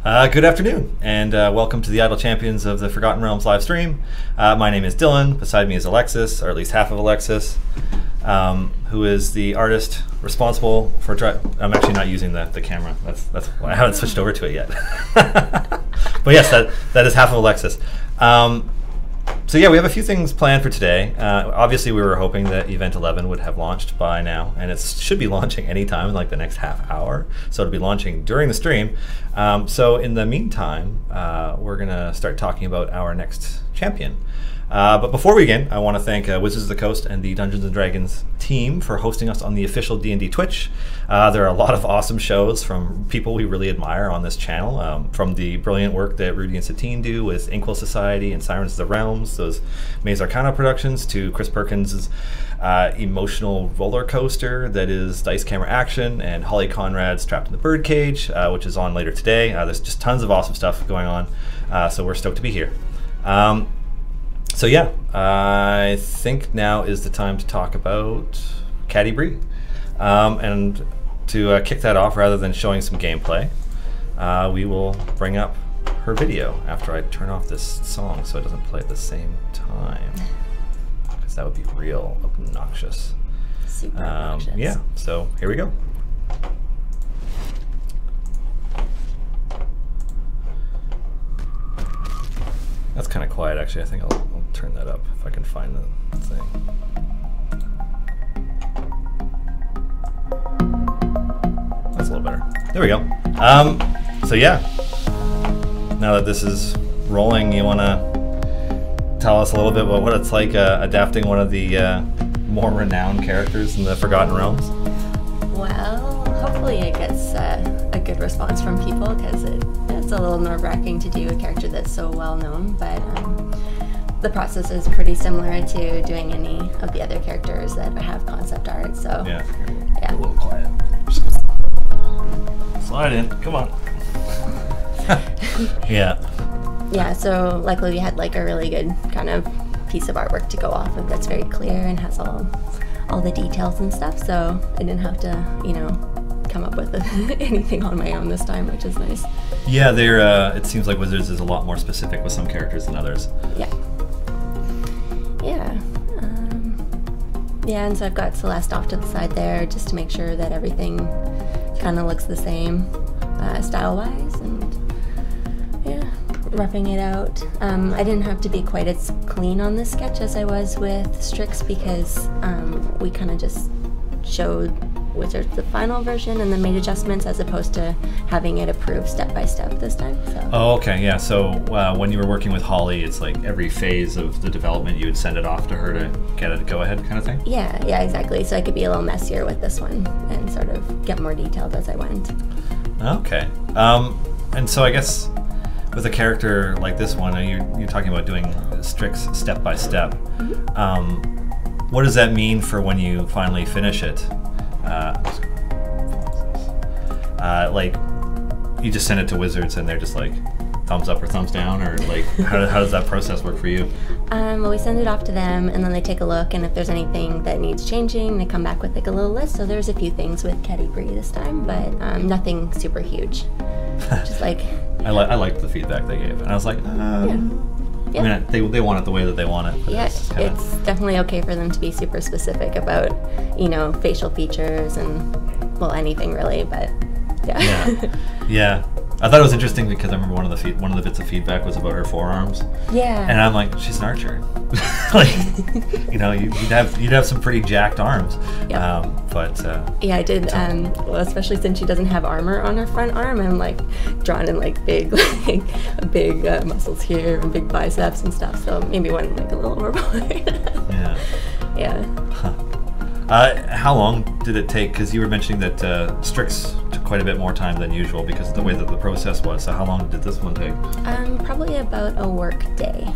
Good afternoon, and welcome to the Idle Champions of the Forgotten Realms live stream. My name is Dylan. Beside me is Alexis, or at least half of Alexis, who is the artist responsible for. I'm actually not using the camera. That's why I haven't switched over to it yet. But yes, that is half of Alexis. So yeah, we have a few things planned for today. Obviously, we were hoping that Event 11 would have launched by now, and it should be launching anytime in like the next half hour. So it'll be launching during the stream. So in the meantime, we're gonna start talking about our next champion. But before we begin, I want to thank Wizards of the Coast and the Dungeons & Dragons team for hosting us on the official D&D Twitch. There are a lot of awesome shows from people we really admire on this channel, from the brilliant work that Rudy and Satine do with Inkwell Society and Sirens of the Realms, those Maze Arcana productions, to Chris Perkins' emotional roller coaster that is Dice Camera Action, and Holly Conrad's Trapped in the Birdcage, which is on later today. There's just tons of awesome stuff going on, so we're stoked to be here. So yeah, I think now is the time to talk about Catti-brie. And to kick that off, rather than showing some gameplay, we will bring up her video after I turn off this song so it doesn't play at the same time. Because that would be real obnoxious. Super obnoxious. Yeah, so here we go. That's kind of quiet, actually. I think I'll turn that up if I can find the thing. That's a little better. There we go. So yeah, now that this is rolling, you want to tell us a little bit about what it's like adapting one of the more renowned characters in the Forgotten Realms? Well, hopefully it gets a good response from people, because it's a little nerve-wracking to do a character that's so well known, but the process is pretty similar to doing any of the other characters that have concept art. So yeah. A little quiet. Just gonna slide in. Come on. Yeah. So luckily we had like a really good kind of piece of artwork to go off of that's very clear and has all the details and stuff. So I didn't have to, come up with anything on my own this time, which is nice. Yeah, it seems like Wizards is a lot more specific with some characters than others. Yeah. Yeah, and so I've got Celeste off to the side there just to make sure that everything kind of looks the same style-wise, and yeah, roughing it out. I didn't have to be quite as clean on this sketch as I was with Strix, because we kind of just showed Wizards the final version and then made adjustments, as opposed to having it approved step by step this time. So. Oh, okay, yeah. So when you were working with Holly, it's like every phase of the development you would send it off to her to get it go ahead kind of thing? Yeah, exactly. So I could be a little messier with this one and sort of get more detailed as I went. Okay. And so I guess with a character like this one, you're talking about doing Strix step by step. Mm-hmm. What does that mean for when you finally finish it? Like, you just send it to Wizards and they're just like thumbs up or thumbs down, or like how does that process work for you? Well, we send it off to them and then they take a look, and if there's anything that needs changing, they come back with like a little list. So there's a few things with Catti-brie this time, but nothing super huge. Just like I liked the feedback they gave, and I was like, yeah. I mean, they want it the way that they want it. Yeah, it's definitely okay for them to be super specific about, facial features and, well, anything really, but yeah. Yeah. I thought it was interesting because I remember one of the bits of feedback was about her forearms. Yeah. And I'm like, she's an archer. Like, you'd have some pretty jacked arms. Yeah. Yeah, I did. Well, especially since she doesn't have armor on her front arm, I'm like drawn in like big muscles here and big biceps and stuff. So maybe went like a little overboard. Yeah. Yeah. Huh. How long did it take? Because you were mentioning that Strix took quite a bit more time than usual because of the way that the process was. So how long did this one take? Probably about a work day.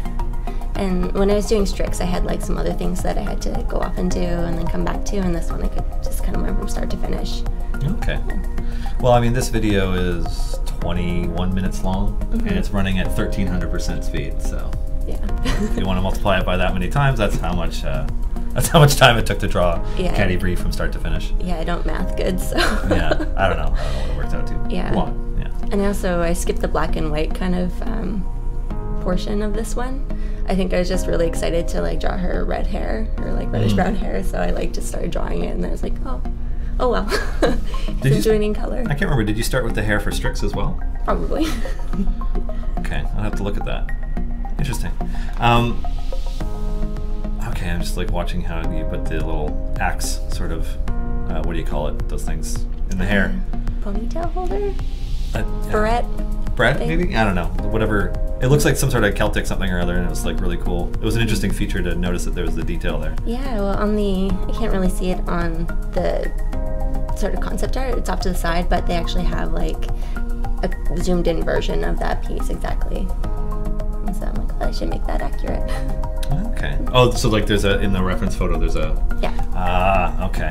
And when I was doing Strix, I had like some other things that I had to go off and do and then come back to, and this one I could just kind of went from start to finish. Okay. Well, I mean, this video is 21 minutes long, and it's running at 1300% speed. So yeah. If you want to multiply it by that many times, that's how much time it took to draw Catti-brie from start to finish. Yeah, I don't math good, so. Yeah, I don't know what it worked out to. Yeah. Well, And also, I skipped the black and white kind of portion of this one. I think I was just really excited to like draw her red hair, or like reddish brown hair, so I like just started drawing it, and I was like, oh well. Did you doing in color? I can't remember. Did you start with the hair for Strix as well? Probably. Okay, I'll have to look at that. Interesting. Okay, I'm just like watching how you put the little axe sort of, what do you call it? Those things in the hair. Ponytail holder? Barrette? Barrette, maybe? I don't know. Whatever. It looks like some sort of Celtic something or other, and it was like really cool. It was an interesting feature to notice that there was the detail there. Yeah, well, I can't really see it on the sort of concept art. It's off to the side, but they actually have like a zoomed in version of that piece exactly. And so I'm like, oh, I should make that accurate. Okay. Oh, so like there's in the reference photo, there's a... Yeah. Ah, okay.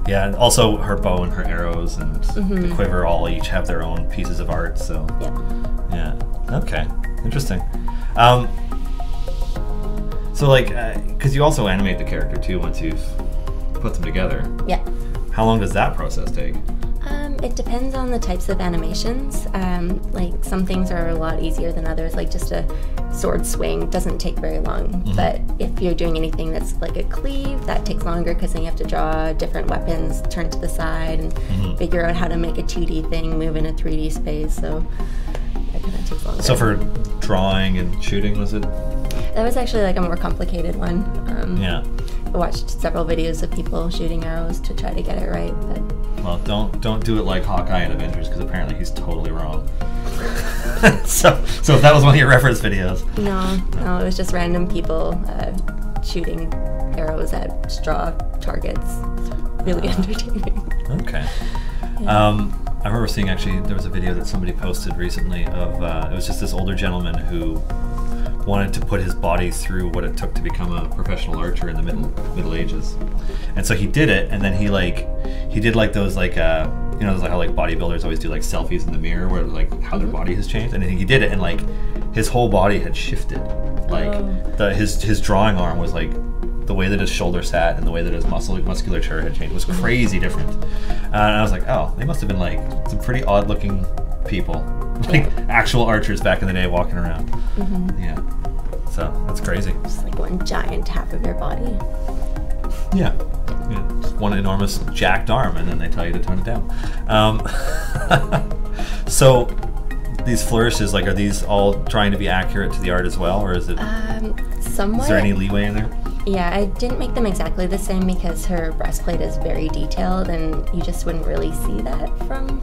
Yeah, and also her bow and her arrows and the quiver all each have their own pieces of art, so... Yeah. Okay. Interesting. So like, because you also animate the character too once you've put them together. Yeah. How long does that process take? It depends on the types of animations. Like some things are a lot easier than others, like just a sword swing doesn't take very long. But if you're doing anything that's like a cleave, that takes longer because then you have to draw different weapons, turn to the side, and figure out how to make a 2D thing move in a 3D space. So that kind of takes longer. So for drawing and shooting, was it? That was actually like a more complicated one. Yeah. I watched several videos of people shooting arrows to try to get it right, but... Well, don't do it like Hawkeye in Avengers, because apparently he's totally wrong. so if that was one of your reference videos. No, it was just random people shooting arrows at straw targets. It's really entertaining. Okay. Yeah. I remember seeing, actually, there was a video that somebody posted recently of, it was just this older gentleman who wanted to put his body through what it took to become a professional archer in the Middle Ages, and so he did it, and then he did like those like you know, like how like bodybuilders always do like selfies in the mirror where like how their body has changed, and I think he did it, and like his whole body had shifted, like his drawing arm was like the way that his shoulder sat and the way that his musculature had changed was crazy different, and I was like, oh, they must have been like some pretty odd looking people, like actual archers back in the day walking around. Yeah, so that's crazy. Just like one giant half of your body. Yeah, just one enormous jacked arm, and then they tell you to tone it down. So these flourishes, like, are these all trying to be accurate to the art as well, or is it? Somewhat. Is there any leeway in there? Yeah, I didn't make them exactly the same because her breastplate is very detailed, and you just wouldn't really see that from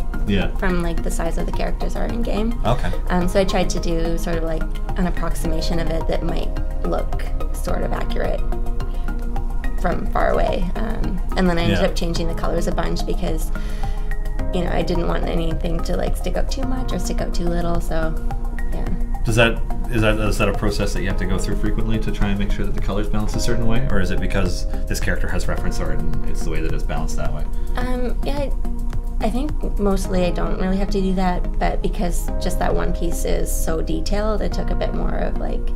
like the size of the characters are in game. Okay. So I tried to do sort of like an approximation of it that might look sort of accurate from far away, and then I ended up changing the colors a bunch because, you know, I didn't want anything to like stick out too much or stick out too little. So yeah. Is that a process that you have to go through frequently to try and make sure that the colors balance a certain way, or is it because this character has reference art and it's the way that it's balanced that way? Yeah, I think mostly I don't really have to do that, but because just that one piece is so detailed, it took a bit more of like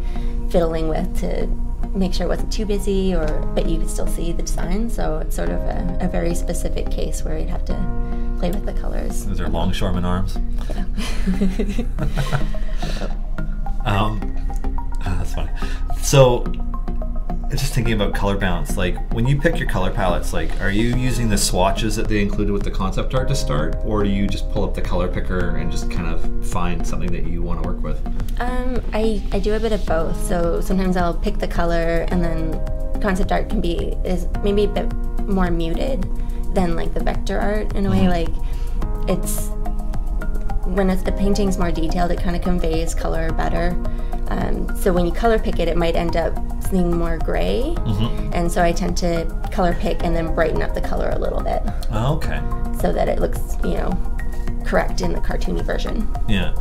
fiddling with to make sure it wasn't too busy, but you could still see the design. So it's sort of a very specific case where you'd have to play with the colors. Those are longshoreman arms. Yeah. That's funny. So, just thinking about color balance, like when you pick your color palettes, like are you using the swatches that they included with the concept art to start, or do you just pull up the color picker and just kind of find something that you want to work with? I do a bit of both. So sometimes I'll pick the color, and then concept art is maybe a bit more muted than like the vector art in a way. Like it's when the painting's more detailed, it kind of conveys color better. So when you color pick it, it might end up seeming more gray, and so I tend to color pick and then brighten up the color a little bit. Oh, okay. So that it looks, you know, correct in the cartoony version. Yeah.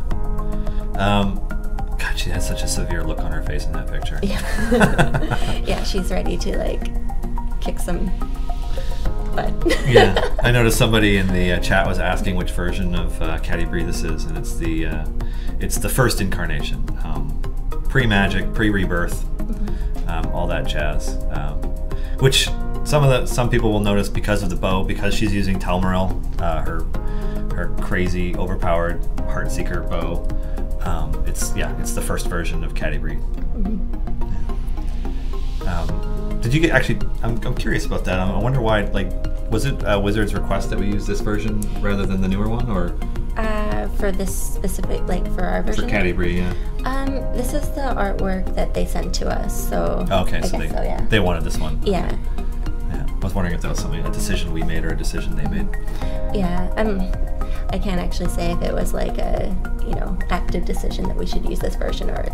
God, she has such a severe look on her face in that picture. Yeah. Yeah, she's ready to like kick some butt. Yeah, I noticed somebody in the chat was asking which version of Catti-brie this is, and it's the first incarnation, pre-magic, pre-rebirth, all that jazz. Which some people will notice because of the bow, because she's using Telmaril, her crazy, overpowered Heartseeker bow. It's the first version of Catti-brie. Did you get actually? I'm curious about that. I wonder why. Like, was it Wizard's request that we use this version rather than the newer one, or? For this specific, like for our version. For Catti-brie, yeah. This is the artwork that they sent to us, so. Okay, I so guess so, yeah. they wanted this one. Yeah. Yeah. I was wondering if that was a decision we made or a decision they made. Yeah. I can't actually say if it was like a active decision that we should use this version, or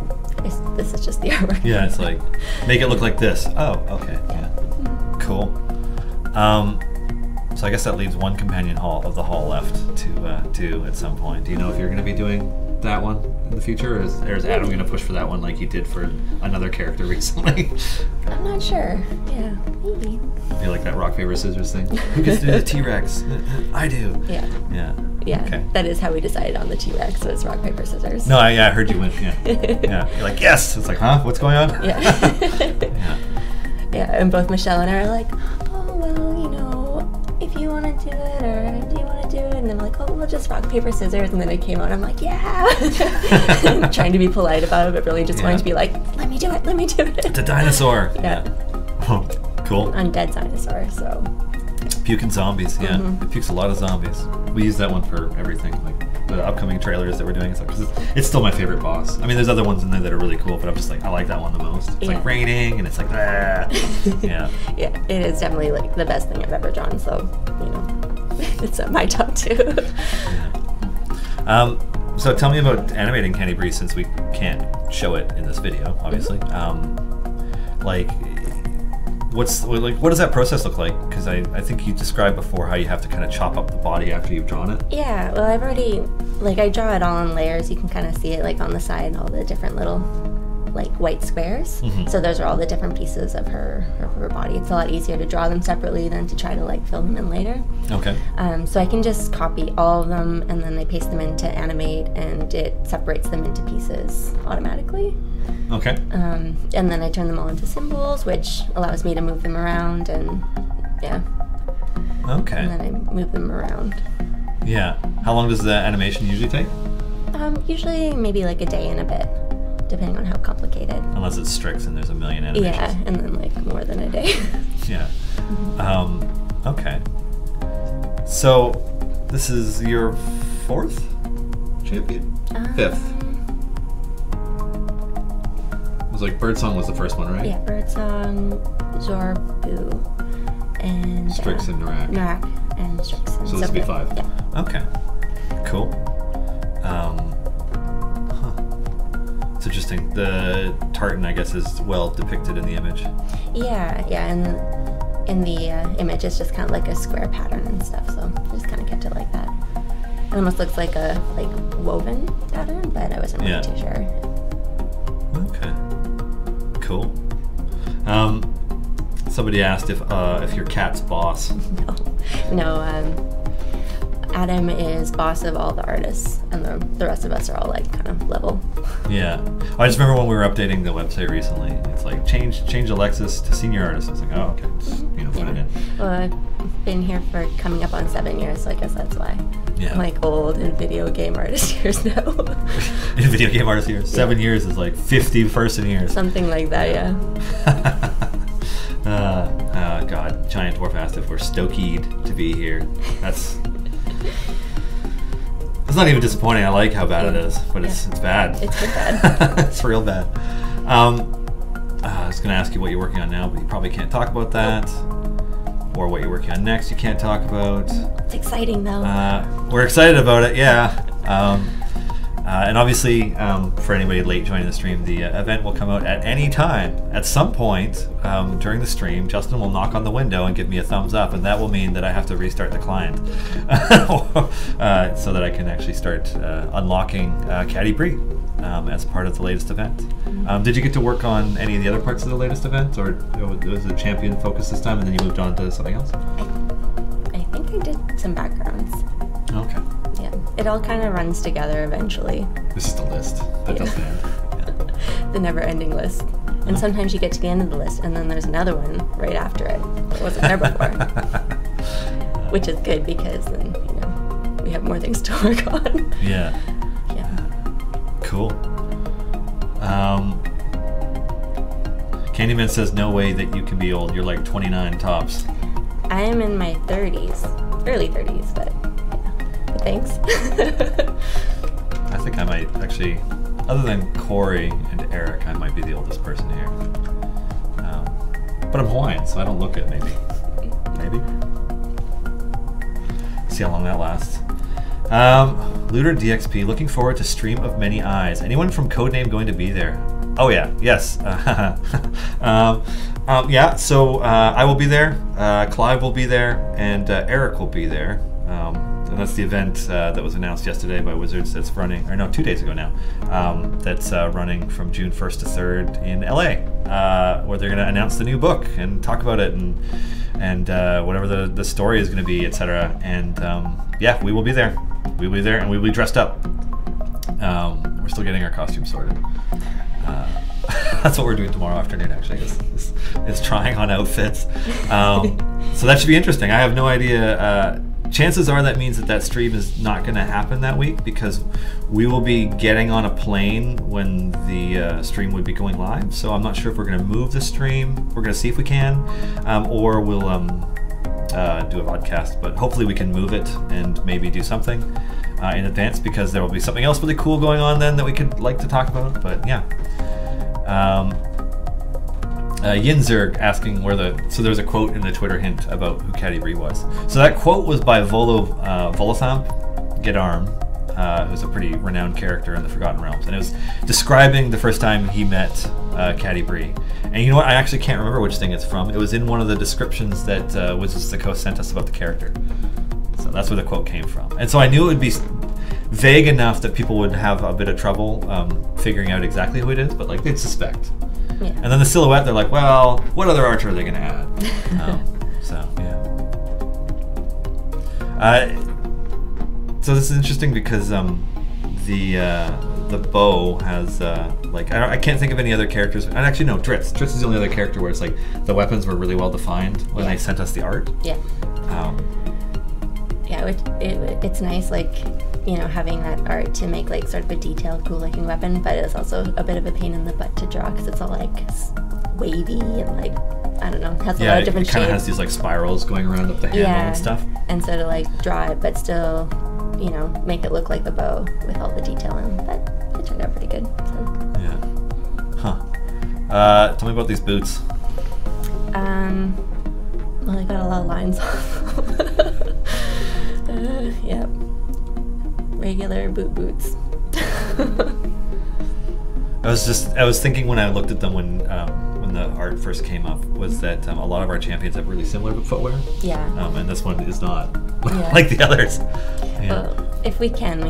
this is just the artwork. Yeah, it's like make it look like this. Oh, okay. Yeah. Cool. So I guess that leaves one companion hall of the hall left to do at some point. Do you know if you're going to be doing that one in the future, or is Adam going to push for that one like he did for another character recently? I'm not sure. Yeah, maybe. I feel like that rock paper scissors thing. Who gets to do the T-Rex? I do. Yeah. Yeah. Yeah. Okay. That is how we decided on the T-Rex. So it's rock paper scissors. No, I heard you win. Yeah. Yeah. You're like, yes. It's like, huh? What's going on? Yeah. Yeah. Yeah. And both Michelle and I are like, oh well, if you want to do it, or do you want to do it? And I'm like, oh, we'll just rock paper scissors. And then it came out. I'm like, yeah. Trying to be polite about it, but really just wanting to be like, let me do it. Let me do it. It's a dinosaur. Yeah. Oh, cool. Undead dinosaur. So. Puking zombies. Yeah. It pukes a lot of zombies. We use that one for everything, like the upcoming trailers that we're doing. Because it's still my favorite boss. I mean, there's other ones in there that are really cool, but I'm just like, I like that one the most. It's like raining, and it's like, ah. Yeah. Yeah, it is definitely like the best thing I've ever drawn. So, it's at my top two. Yeah. So tell me about animating Catti-brie, since we can't show it in this video, obviously. What does that process look like? Because I think you described before how you have to kind of chop up the body after you've drawn it. Yeah, well, I've already, I draw it all in layers. You can kind of see it like on the side, all the different little white squares. So those are all the different pieces of her body. It's a lot easier to draw them separately than to try to fill them in later. Okay. So I can just copy all of them, and then I paste them into Animate, and it separates them into pieces automatically. Okay. And then I turn them all into symbols, which allows me to move them around, and yeah. Okay. And then I move them around. Yeah. How long does the animation usually take? Usually maybe a day and a bit, depending on how complicated. Unless it's Strix and there's a million animations. Yeah, and then more than a day. Yeah. Okay. So this is your 4th champion? 5th. It was Birdsong was the first one, right? Yeah, Birdsong, Zorbu, and Strix and Narak. Narak and Strix. And so this would be 5. Yeah. Okay. Cool. It's interesting. The tartan, I guess, is well depicted in the image. Yeah, and in the image, it's just kind of like a square pattern and stuff. So I just kind of kept it like that. It almost looks like a woven pattern, but I wasn't really too sure. Okay. Cool. Somebody asked if you're Kat's boss. No. Adam is boss of all the artists, and the rest of us are all kind of level. Yeah. I just remember when we were updating the website recently, it's change Alexis to senior artist. I was like, oh, okay. Just, put it in. Well, I've been here for coming up on 7 years, so I guess that's why. Yeah. I'm old in video game artist years now. In video game artist years? 7 years is 50 person years. Something like that, yeah. God, Giant Dwarf asked if we're stoked to be here. That's not even disappointing. I like how bad it is, but it's bad. It's good bad. It's real bad. I was going to ask you what you're working on now, but you probably can't talk about that. Or what you're working on next, you can't talk about. It's exciting, though. We're excited about it, yeah. And obviously, for anybody late joining the stream, the event will come out at any time. At some point during the stream, Justin will knock on the window and give me a thumbs up, and that will mean that I have to restart the client so that I can actually start unlocking Catti-brie as part of the latest event. Did you get to work on any of the other parts of the latest event, or was it champion focus this time and then you moved on to something else? I think I did some backgrounds. Okay. Yeah, it all kind of runs together eventually. This is the list that doesn't end. Yeah. The never-ending list. And sometimes you get to the end of the list, and then there's another one right after it that wasn't there before. Which is good, because then, we have more things to work on. Yeah. Yeah. Cool. Candyman says, no way that you can be old. You're like 29 tops. I am in my 30s, early 30s, but yeah. But thanks. I think I might actually, other than Corey and Eric, I might be the oldest person here. But I'm Hawaiian, so I don't look it, maybe. Maybe. See how long that lasts. Looter DXP, looking forward to Stream of Many Eyes. Anyone from Codename going to be there? Oh yeah, yes. Yeah, so I will be there, Clive will be there, and Eric will be there. And that's the event that was announced yesterday by Wizards that's running, or no, 2 days ago now, that's running from June 1st to 3rd in LA, where they're going to announce the new book and talk about it and whatever the story is going to be, etc. And yeah, we will be there. We will be there and we will be dressed up. We're still getting our costumes sorted. That's what we're doing tomorrow afternoon, actually, is trying on outfits. So that should be interesting. I have no idea. Chances are that means that stream is not going to happen that week, because we will be getting on a plane when the stream would be going live. So I'm not sure if we're going to move the stream. We're going to see if we can, or we'll do a vodcast. But hopefully we can move it and maybe do something in advance, because there will be something else really cool going on then that we could like to talk about. But yeah. Yinzerg asking so there's a quote in the Twitter hint about who Catti-brie was. So that quote was by Volothamp Gedarm, who's a pretty renowned character in the Forgotten Realms, and it was describing the first time he met Catti-brie. And you know what? I actually can't remember which thing it's from. It was in one of the descriptions that Wizards of the Coast sent us about the character. So that's where the quote came from. And so I knew it would be vague enough that people would have a bit of trouble figuring out exactly who it is, but like they'd suspect. Yeah. And then the silhouette, they're like, well, what other art are they going to add? So, yeah. So this is interesting because the bow has, like, I can't think of any other characters. And actually, no, Dritz. Dritz is the only other character where it's like the weapons were really well defined when they sent us the art. Yeah. Yeah, it's nice, like, you know, having that art to make like sort of a detailed, cool-looking weapon, but it's also a bit of a pain in the butt to draw because it's all like wavy and like, I don't know, has a lot of different shapes. Yeah, it kind of has these like spirals going around up the handle and stuff. And so to like draw it, but still, you know, make it look like the bow with all the detail in, but it turned out pretty good. So. Yeah. Huh. Tell me about these boots. Well, I got a lot of lines off. Yeah. Regular boots. I was thinking when I looked at them when the art first came up, was that a lot of our champions have really similar footwear. Yeah. And this one is not like the others. Yeah. Well, if we can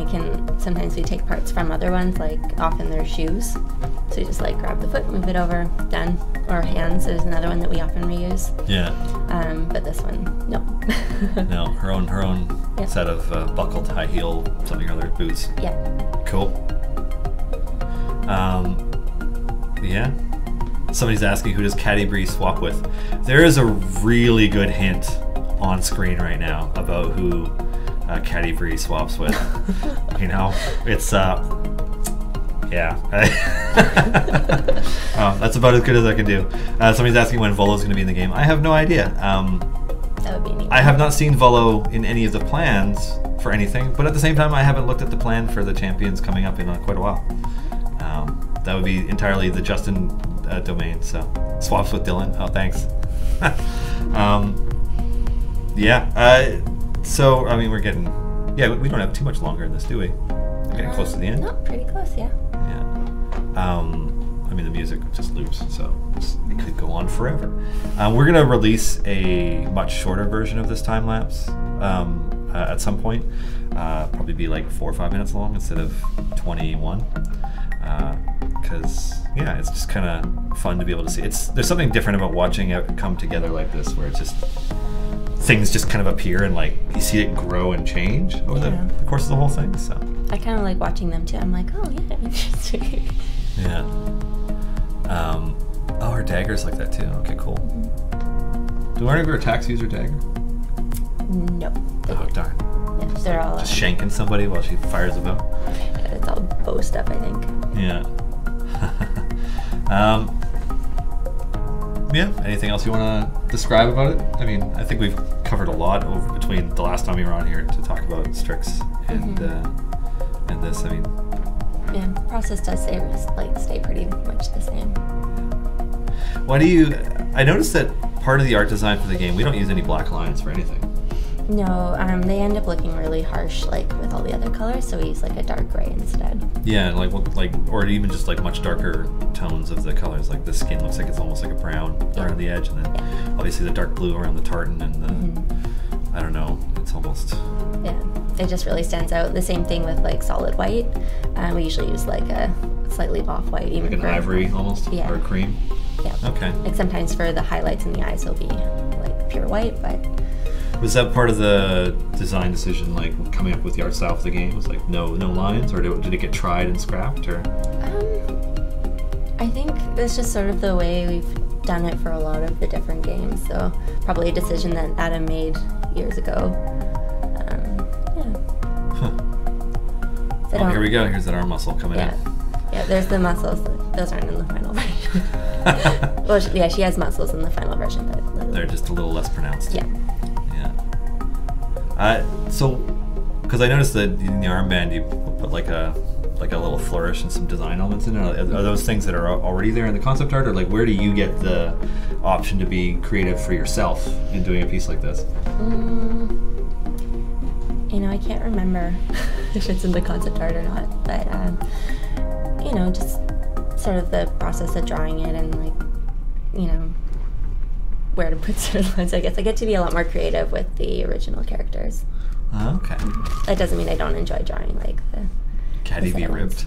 sometimes we take parts from other ones, like often they're shoes. So you just like grab the foot, move it over, done. Or hands, there's another one that we often reuse. Yeah. But this one, no. No, her own set of buckled high heel something or other boots. Yeah. Cool. Yeah. Somebody's asking, who does Catti-brie swap with? There is a really good hint on screen right now about who Catti-brie swaps with. You know, it's yeah. That's about as good as I can do. Somebody's asking when Volo's going to be in the game. I have no idea. That would be neat. I have not seen Volo in any of the plans for anything, but at the same time, I haven't looked at the plan for the champions coming up in quite a while. That would be entirely the Justin domain, so swaps with Dylan. Oh, thanks. Yeah. So, I mean, we don't have too much longer in this, do we? We're getting close to the end. No, pretty close, yeah. I mean, the music just loops, so it could go on forever. We're going to release a much shorter version of this time lapse at some point. Probably be like 4 or 5 minutes long instead of 21. Because, yeah, it's just kind of fun to be able to see. There's something different about watching it come together like this, where it's just things just kind of appear and like you see it grow and change over the course of the whole thing. So I kind of like watching them too. I'm like, oh yeah, interesting. Yeah. Oh, her dagger's like that too. Okay, cool. Do any of your attacks use her dagger? No. Oh, darn. Yeah, They're all just shanking somebody while she fires a bow. Yeah, it's all bow stuff, I think. Yeah. Yeah. Anything else you want to describe about it? I mean, I think we've covered a lot over between the last time you were on here to talk about Strix and this. I mean, yeah, the process does stay pretty much the same. Why do you? I noticed that part of the art design for the game, we don't use any black lines for anything. No, they end up looking really harsh, like with all the other colors. So we use like a dark gray instead. Yeah, or even just like much darker tones of the colors. Like the skin looks like it's almost like a brown around the edge, and then obviously the dark blue around the tartan and the. I don't know. It's almost. Yeah, it just really stands out. The same thing with like solid white. We usually use like a slightly off white, even like an ivory almost, or a cream. Yeah. Okay. Like sometimes for the highlights in the eyes, will be like pure white, but. Was that part of the design decision, like coming up with the art style for the game? Was like no lines, or did it get tried and scrapped, or? I think it's just sort of the way we've done it for a lot of the different games. So probably a decision that Adam made years ago. So here we go. Here's that arm muscle coming in. Yeah, there's the muscles. Those aren't in the final version. Well, she has muscles in the final version, but they're just a little less pronounced. Yeah. So, because I noticed that in the armband you put like a little flourish and some design elements in it. Are those things that are already there in the concept art, or like where do you get the option to be creative for yourself in doing a piece like this? I can't remember if it's in the concept art or not, but just sort of the process of drawing it and where to put certain lines. I guess I get to be a lot more creative with the original characters. Okay. That doesn't mean I don't enjoy drawing like the Cattie-brie ripped.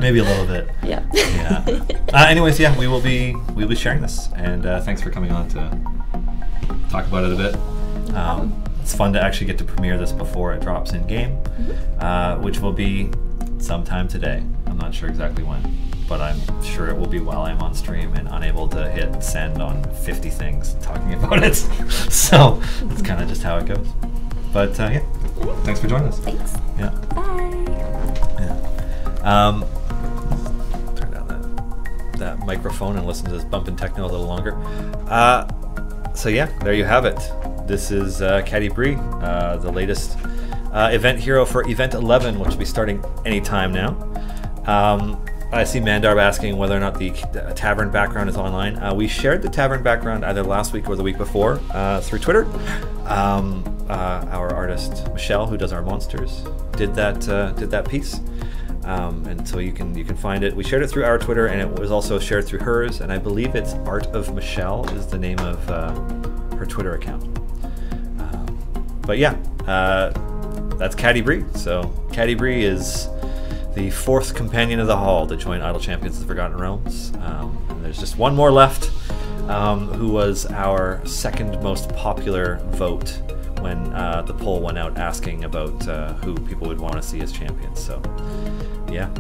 Maybe a little bit. Yeah. Yeah. Anyways, yeah, we will be sharing this, and thanks for coming on to talk about it a bit. It's fun to actually get to premiere this before it drops in game, which will be sometime today. I'm not sure exactly when, but I'm sure it will be while I'm on stream and unable to hit send on 50 things talking about it. So that's kind of just how it goes. But yeah, thanks for joining us. Thanks. Yeah. Bye. Yeah. Turn down that microphone and listen to this bumping techno a little longer. So yeah, there you have it. This is Cattie-brie, the latest event hero for Event 11, which will be starting anytime now. I see Mandarb asking whether or not the tavern background is online. We shared the tavern background either last week or the week before through Twitter. Our artist Michelle, who does our monsters, did that piece, and so you can find it. We shared it through our Twitter, and it was also shared through hers. And I believe it's Art of Michelle is the name of her Twitter account. But yeah, that's Cattie-brie. So Cattie-brie is the 4th companion of the Hall to join Idle Champions of the Forgotten Realms. And there's just one more left, who was our 2nd most popular vote when the poll went out asking about who people would want to see as champions. So, yeah.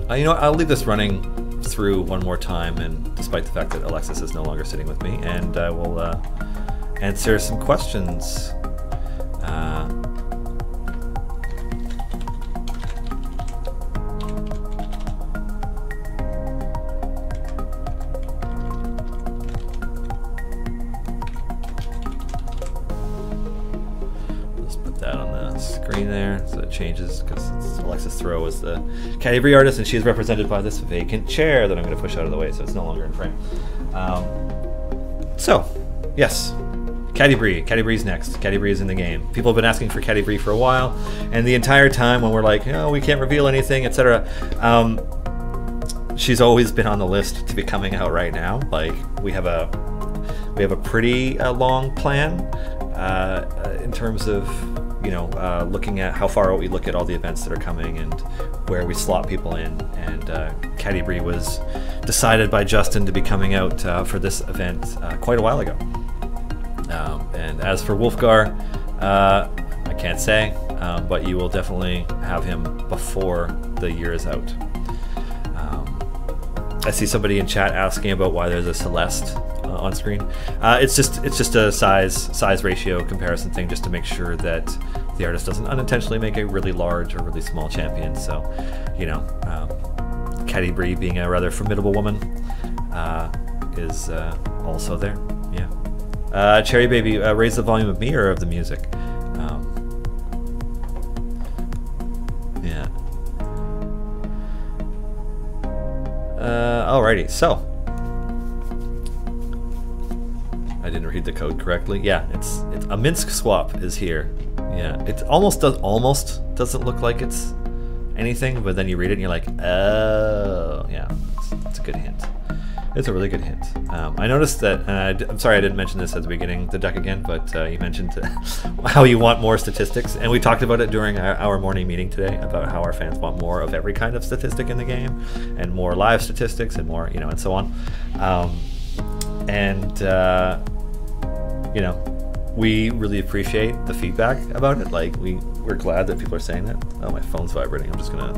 I'll leave this running through one more time, and despite the fact that Alexis is no longer sitting with me, and I will answer some questions. There, so it changes because Alexis Theroux is the Cattie-brie artist, and she is represented by this vacant chair that I'm going to push out of the way, so it's no longer in frame. So, yes, Cattie-brie. Cattie-brie's next. Cattie-brie is in the game. People have been asking for Cattie-brie for a while, and the entire time when we're like, we can't reveal anything, etc. She's always been on the list to be coming out right now. Like we have a pretty long plan in terms of. Looking at how far out we look at all the events that are coming and where we slot people in. And Cattie-brie was decided by Justin to be coming out for this event quite a while ago. And as for Wolfgar, I can't say, but you will definitely have him before the year is out. I see somebody in chat asking about why there's a Celeste on screen. It's just a size ratio comparison thing, just to make sure that the artist doesn't unintentionally make a really large or really small champion. So, you know, Catti-brie, being a rather formidable woman, is also there. Yeah. Cherry Baby, raise the volume of me or of the music? Yeah. Alrighty, so I didn't read the code correctly. Yeah, it's a Minsk swap is here. Yeah, it almost doesn't look like it's anything, but then you read it and you're like, oh, yeah, it's a good hint. It's a really good hint. I noticed that, I'm sorry I didn't mention this at the beginning, the deck again, but you mentioned how you want more statistics, and we talked about it during our morning meeting today about how our fans want more of every kind of statistic in the game, and more live statistics, and more, you know, and so on. You know, we really appreciate the feedback about it. Like, we're glad that people are saying that. Oh, my phone's vibrating. I'm just gonna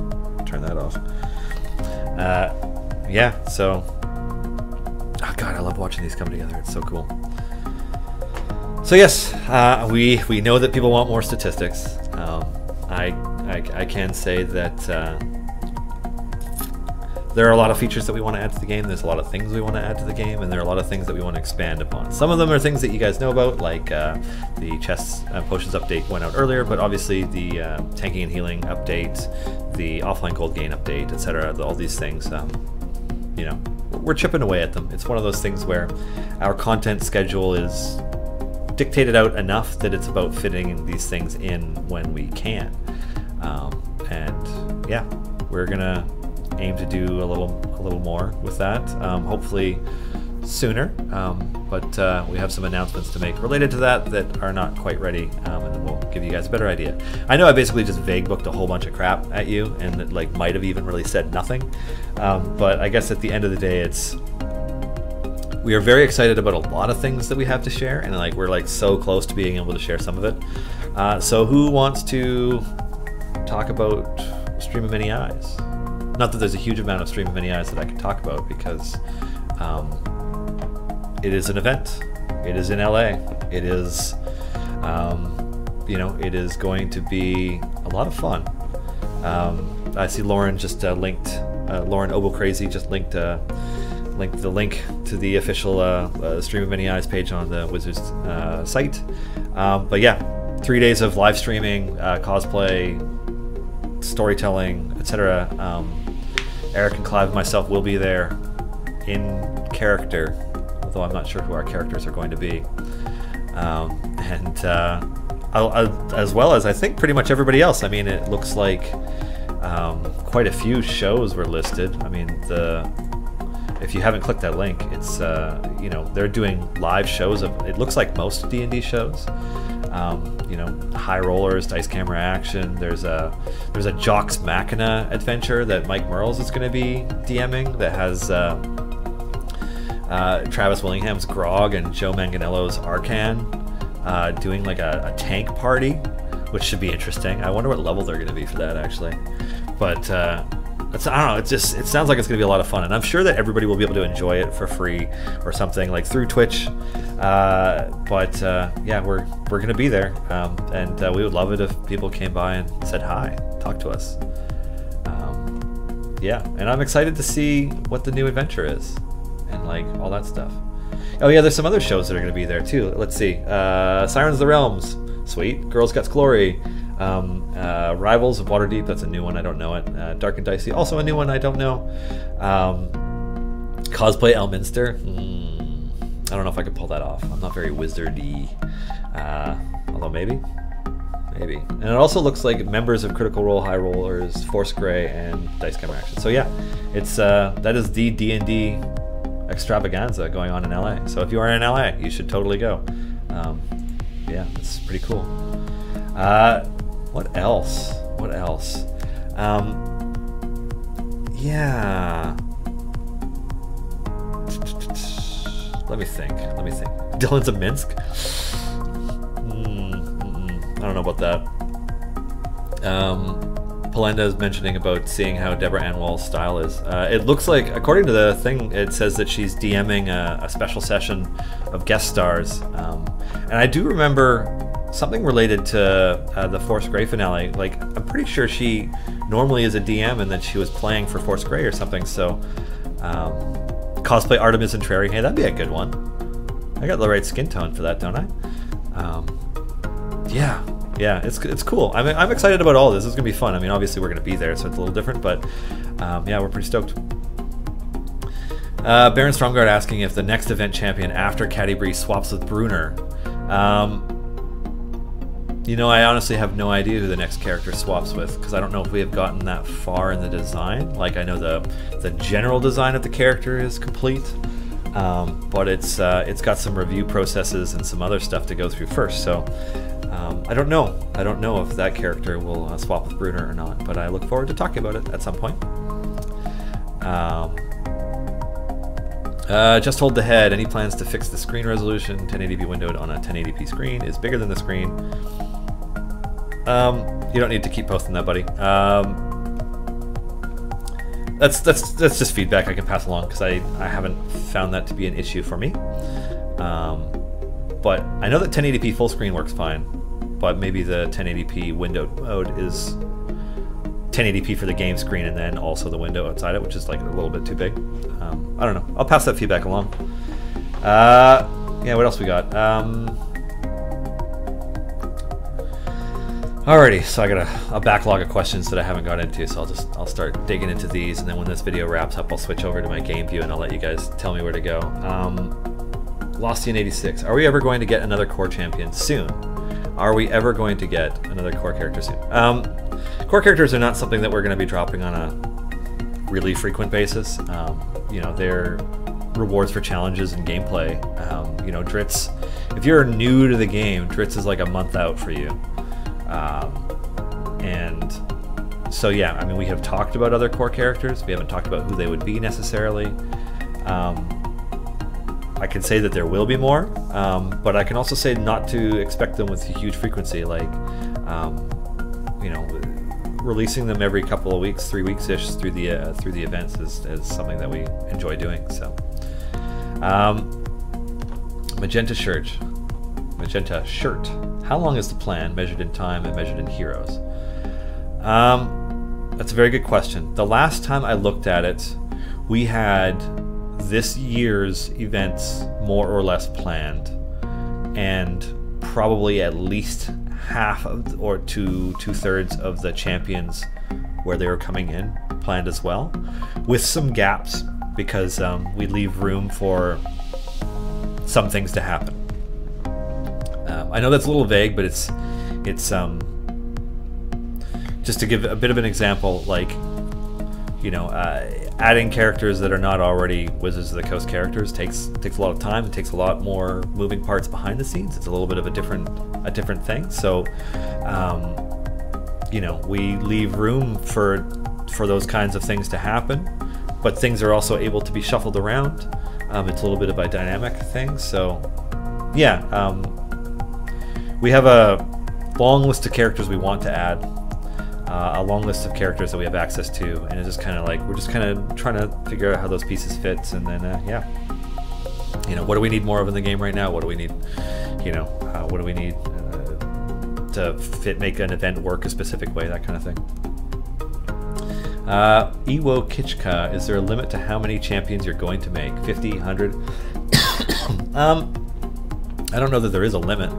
turn that off. Yeah, so, oh God, I love watching these come together. It's so cool. So yes, we know that people want more statistics. I can say that there are a lot of features that we want to add to the game. There's a lot of things we want to add to the game, and there are a lot of things that we want to expand upon. Some of them are things that you guys know about, like the chests potions update went out earlier, but obviously the tanking and healing update, the offline gold gain update, etc. All these things, you know, we're chipping away at them. It's one of those things where our content schedule is dictated out enough that it's about fitting these things in when we can. And yeah, we're gonna aim to do a little more with that, hopefully sooner, but we have some announcements to make related to that are not quite ready, and then we'll give you guys a better idea. I know I basically just vague booked a whole bunch of crap at you, and it, like, might have even really said nothing, but I guess at the end of the day, we are very excited about a lot of things that we have to share, and like we're like so close to being able to share some of it. So who wants to talk about Stream of Many Eyes? Not that there's a huge amount of Stream of Many Eyes that I can talk about, because it is an event. It is in LA. It is, you know, it is going to be a lot of fun. I see Lauren just linked, Lauren Obo Crazy just linked the link to the official Stream of Many Eyes page on the Wizards site. But yeah, 3 days of live streaming, cosplay, storytelling, etc. Eric and Clive and myself will be there in character, although I'm not sure who our characters are going to be. As well as I think pretty much everybody else. I mean, it looks like quite a few shows were listed. I mean, if you haven't clicked that link, it's you know, they're doing live shows of, it looks like most D&D shows. You know, High Rollers, Dice Camera Action. There's a Jox Machina adventure that Mike Merles is going to be DMing that has Travis Willingham's Grog and Joe Manganiello's Arcan doing like a tank party, which should be interesting. I wonder what level they're going to be for that, actually. But I don't know, it sounds like it's going to be a lot of fun, and I'm sure that everybody will be able to enjoy it for free or something, like through Twitch. Yeah, we're going to be there, and we would love it if people came by and said hi, talk to us. Yeah, and I'm excited to see what the new adventure is, and like all that stuff. Oh yeah, there's some other shows that are going to be there too. Let's see, Sirens of the Realms, sweet. Girls Guts Glory. Rivals of Waterdeep, that's a new one, I don't know it. Dark and Dicey, also a new one, I don't know. Cosplay Elminster, I don't know if I could pull that off. I'm not very wizardy, although maybe. And it also looks like members of Critical Role, High Rollers, Force Grey, and Dice Camera Action. So yeah, it's that is the D&D extravaganza going on in LA. So if you are in LA, you should totally go. Yeah, it's pretty cool. What else? Yeah. Let me think. Dylan's of Minsk? I don't know about that. Polenda is mentioning about seeing how Deborah Ann Wall's style is. It looks like, according to the thing, it says that she's DMing a special session of guest stars. And I do remember something related to the Force Grey finale. Like, I'm pretty sure she normally is a DM and then she was playing for Force Grey or something. So, cosplay Artemis and Trary. Hey, that'd be a good one. I got the right skin tone for that, don't I? Yeah, it's cool. I'm excited about all this. This is gonna be fun. I mean, obviously we're gonna be there, so it's a little different, but yeah, we're pretty stoked. Baron Stromgard asking if the next event champion after Catti-brie swaps with Brunner. You know, I honestly have no idea who the next character swaps with, because I don't know if we have gotten that far in the design. Like, I know the general design of the character is complete, but it's got some review processes and some other stuff to go through first. So I don't know. I don't know if that character will swap with Brunner or not, but I look forward to talking about it at some point. Just hold the head. Any plans to fix the screen resolution? 1080p windowed on a 1080p screen is bigger than the screen. You don't need to keep posting that, buddy. That's just feedback I can pass along, because I haven't found that to be an issue for me. But I know that 1080p full screen works fine, but maybe the 1080p windowed mode is 1080p for the game screen and then also the window outside it, which is like a little bit too big. I don't know. I'll pass that feedback along. Yeah, what else we got? Alrighty, so I got a backlog of questions that I haven't got into, so I'll start digging into these, and then when this video wraps up, I'll switch over to my game view and I'll let you guys tell me where to go. Lostian86, are we ever going to get another core champion soon? Are we ever going to get another core character soon? Core characters are not something that we're going to be dropping on a really frequent basis. You know, they're rewards for challenges and gameplay. You know, Dritz, if you're new to the game, Dritz is like a month out for you. And so yeah, I mean, we have talked about other core characters. We haven't talked about who they would be necessarily. I can say that there will be more, but I can also say not to expect them with huge frequency. Like, you know, releasing them every couple of weeks, 3 weeks-ish through the events is something that we enjoy doing. So, Magenta shirt. How long is the plan, measured in time and measured in heroes? That's a very good question. The last time I looked at it, we had this year's events more or less planned, and probably at least half of, or two-thirds of the champions where they were coming in planned as well, with some gaps, because we leave room for some things to happen. I know that's a little vague, but it's just to give a bit of an example, like, you know, adding characters that are not already Wizards of the Coast characters takes a lot of time. It takes a lot more moving parts behind the scenes. It's a little bit of a different thing. So, you know, we leave room for those kinds of things to happen, but things are also able to be shuffled around. It's a little bit of a dynamic thing. So, yeah, we have a long list of characters we want to add. A long list of characters that we have access to, and it's just kind of like, we're just kind of trying to figure out how those pieces fit, and then yeah, you know, what do we need more of in the game right now? What do we need, you know, what do we need to make an event work a specific way, that kind of thing. Ewo Kitchka, is there a limit to how many champions you're going to make? 50, 100? I don't know that there is a limit.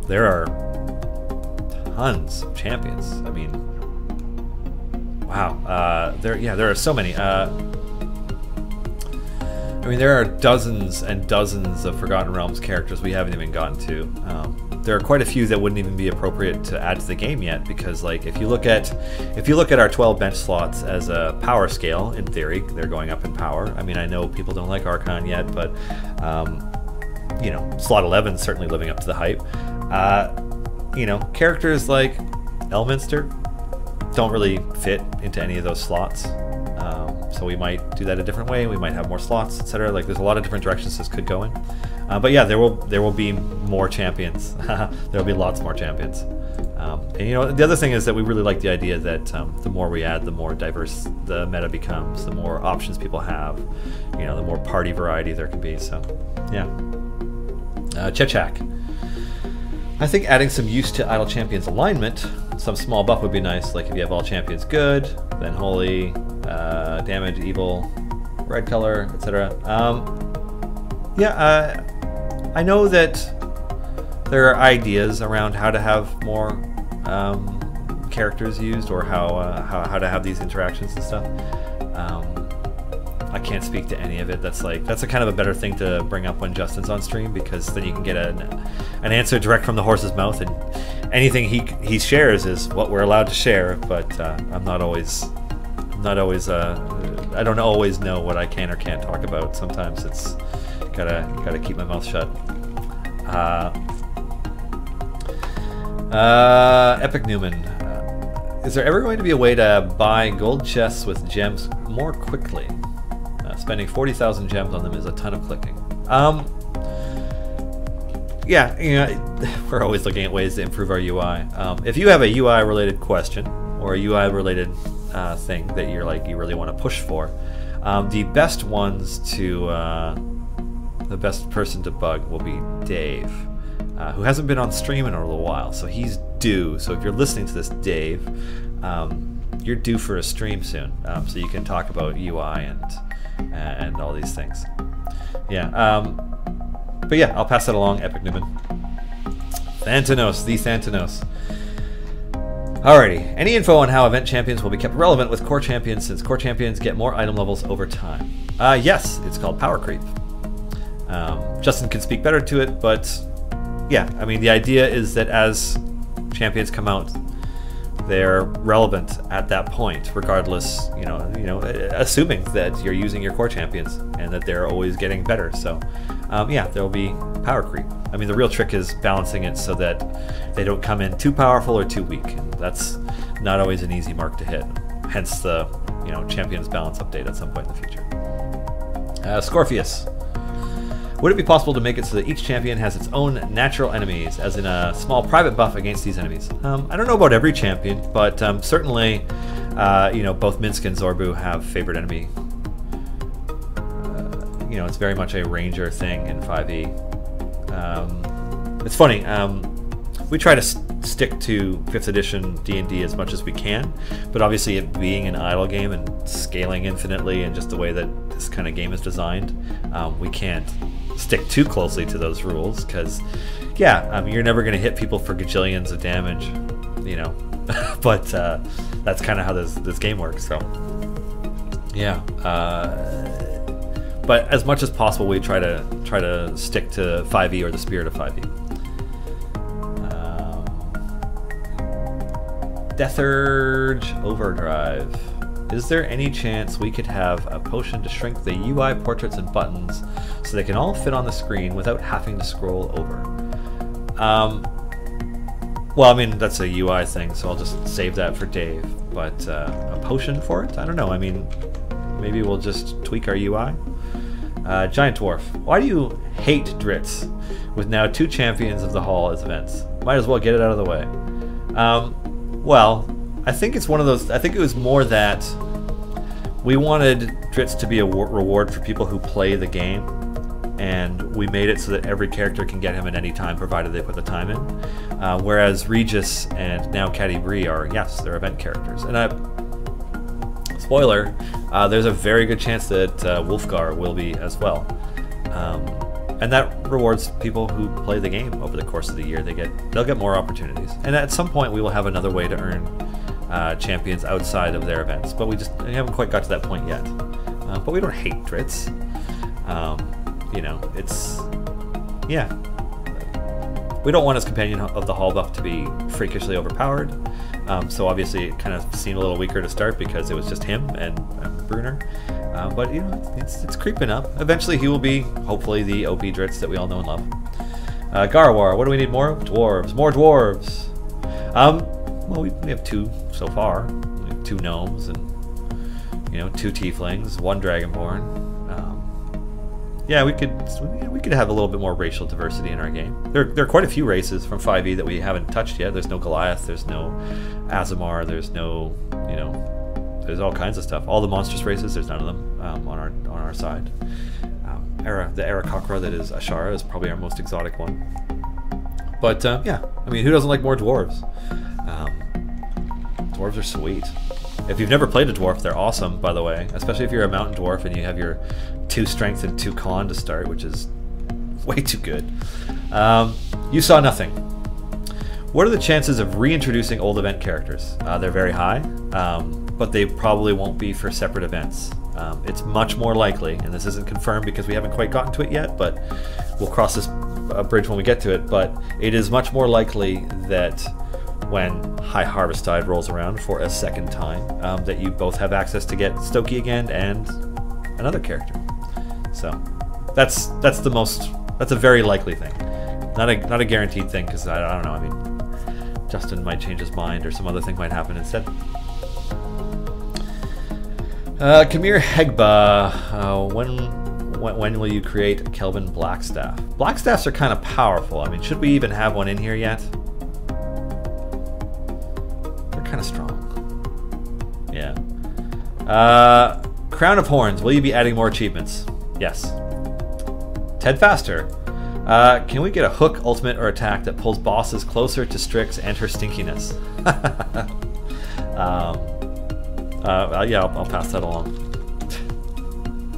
There are tons of champions. I mean, wow. There are so many. I mean, there are dozens and dozens of Forgotten Realms characters we haven't even gotten to. There are quite a few that wouldn't even be appropriate to add to the game yet, because, like, if you look at our 12 bench slots as a power scale, in theory, they're going up in power. I mean, I know people don't like Archon yet, but you know, slot 11 is certainly living up to the hype. You know, characters like Elminster don't really fit into any of those slots, so we might do that a different way. We might have more slots, etc. Like, there's a lot of different directions this could go in. But yeah, there will be more champions. There will be lots more champions. And you know, the other thing is that we really like the idea that the more we add, the more diverse the meta becomes, the more options people have, you know, the more party variety there can be. So, yeah. Chechak. I think adding some use to Idle Champions alignment, some small buff would be nice, like if you have all champions good, then holy, damage, evil, red color, etc. Yeah, I know that there are ideas around how to have more characters used, or how to have these interactions and stuff. I can't speak to any of it. That's a kind of a better thing to bring up when Justin's on stream, because then you can get an answer direct from the horse's mouth, and anything he shares is what we're allowed to share. But I'm not always I don't always know what I can or can't talk about. Sometimes it's gotta keep my mouth shut. Epic Newman. Is there ever going to be a way to buy gold chests with gems more quickly? Spending 40,000 gems on them is a ton of clicking. Yeah, you know, we're always looking at ways to improve our UI. If you have a UI related question or a UI related thing that you really want to push for, the best person to bug will be Dave, who hasn't been on stream in a little while, so he's due. So if you're listening to this, Dave, you're due for a stream soon, so you can talk about UI and all these things. Yeah, but yeah, I'll pass that along, Epic Newman. Thantanos, the Thantanos. Alrighty, any info on how event champions will be kept relevant with core champions, since core champions get more item levels over time? Yes, it's called power creep. Justin can speak better to it, but yeah, I mean, the idea is that as champions come out, they're relevant at that point, regardless, you know, assuming that you're using your core champions and that they're always getting better. So, yeah, there will be power creep. I mean, the real trick is balancing it so that they don't come in too powerful or too weak. And that's not always an easy mark to hit. Hence the, you know, champions balance update at some point in the future. Scorpius. Would it be possible to make it so that each champion has its own natural enemies, as in a small private buff against these enemies? I don't know about every champion, but certainly, you know, both Minsk and Zorbu have favorite enemy. You know, it's very much a ranger thing in 5e. It's funny, we try to stick to 5th edition D&D as much as we can, but obviously it being an idle game and scaling infinitely and just the way that this kind of game is designed, we can't stick too closely to those rules, because yeah, you're never going to hit people for gajillions of damage, you know. But that's kind of how this game works. So yeah, but as much as possible we try to stick to 5e or the spirit of 5e. Deathurge Overdrive. Is there any chance we could have a potion to shrink the UI portraits and buttons so they can all fit on the screen without having to scroll over? Well, I mean, that's a UI thing, so I'll just save that for Dave. But a potion for it? I don't know. I mean, maybe we'll just tweak our UI. Giant Dwarf. Why do you hate Dritz with now 2 champions of the hall as events? Might as well get it out of the way. Well, I think it's one of those. I think it was more that we wanted Dritz to be a reward for people who play the game, and we made it so that every character can get him at any time, provided they put the time in. Whereas Regis and now Catti-brie are, yes, they're event characters. And spoiler, there's a very good chance that Wolfgar will be as well. And that rewards people who play the game over the course of the year. They'll get more opportunities. And at some point we will have another way to earn champions outside of their events, but we haven't quite got to that point yet. But we don't hate Dritz. You know, it's, yeah. We don't want his companion of the hall buff to be freakishly overpowered. So obviously it kind of seemed a little weaker to start because it was just him and Brunner. But you know, it's creeping up. Eventually he will be, hopefully, the OP Dritz that we all know and love. Garwar, what do we need more of? Dwarves. More dwarves! Well, we have 2 so far. We have 2 gnomes and, you know, 2 tieflings, 1 dragonborn. Yeah, we could have a little bit more racial diversity in our game. There are quite a few races from 5e that we haven't touched yet. There's no Goliath, there's no Azamar, there's no, you know, there's all kinds of stuff. All the monstrous races, there's none of them on our side. The Aarakocra that is Ashara is probably our most exotic one. But yeah, I mean, who doesn't like more dwarves? Dwarves are sweet. If you've never played a dwarf, they're awesome, by the way. Especially if you're a mountain dwarf and you have your 2 strength and 2 con to start, which is way too good. You saw nothing. What are the chances of reintroducing old event characters? They're very high, but they probably won't be for separate events. It's much more likely, and this isn't confirmed because we haven't quite gotten to it yet, but we'll cross this bridge when we get to it, but it is much more likely that when High Harvestide rolls around for a second time, that you both have access to get Stokey again and another character. So that's a very likely thing, not a guaranteed thing, because I don't know. I mean, Justin might change his mind or some other thing might happen instead. Kamir Hegba, when will you create Kelvin Blackstaff? Blackstaffs are kind of powerful. I mean, should we even have one in here yet? They're kind of strong. Yeah. Crown of Horns, will you be adding more achievements? Yes. Ted Faster, can we get a hook, ultimate, or attack that pulls bosses closer to Strix and her stinkiness? Yeah, I'll pass that along.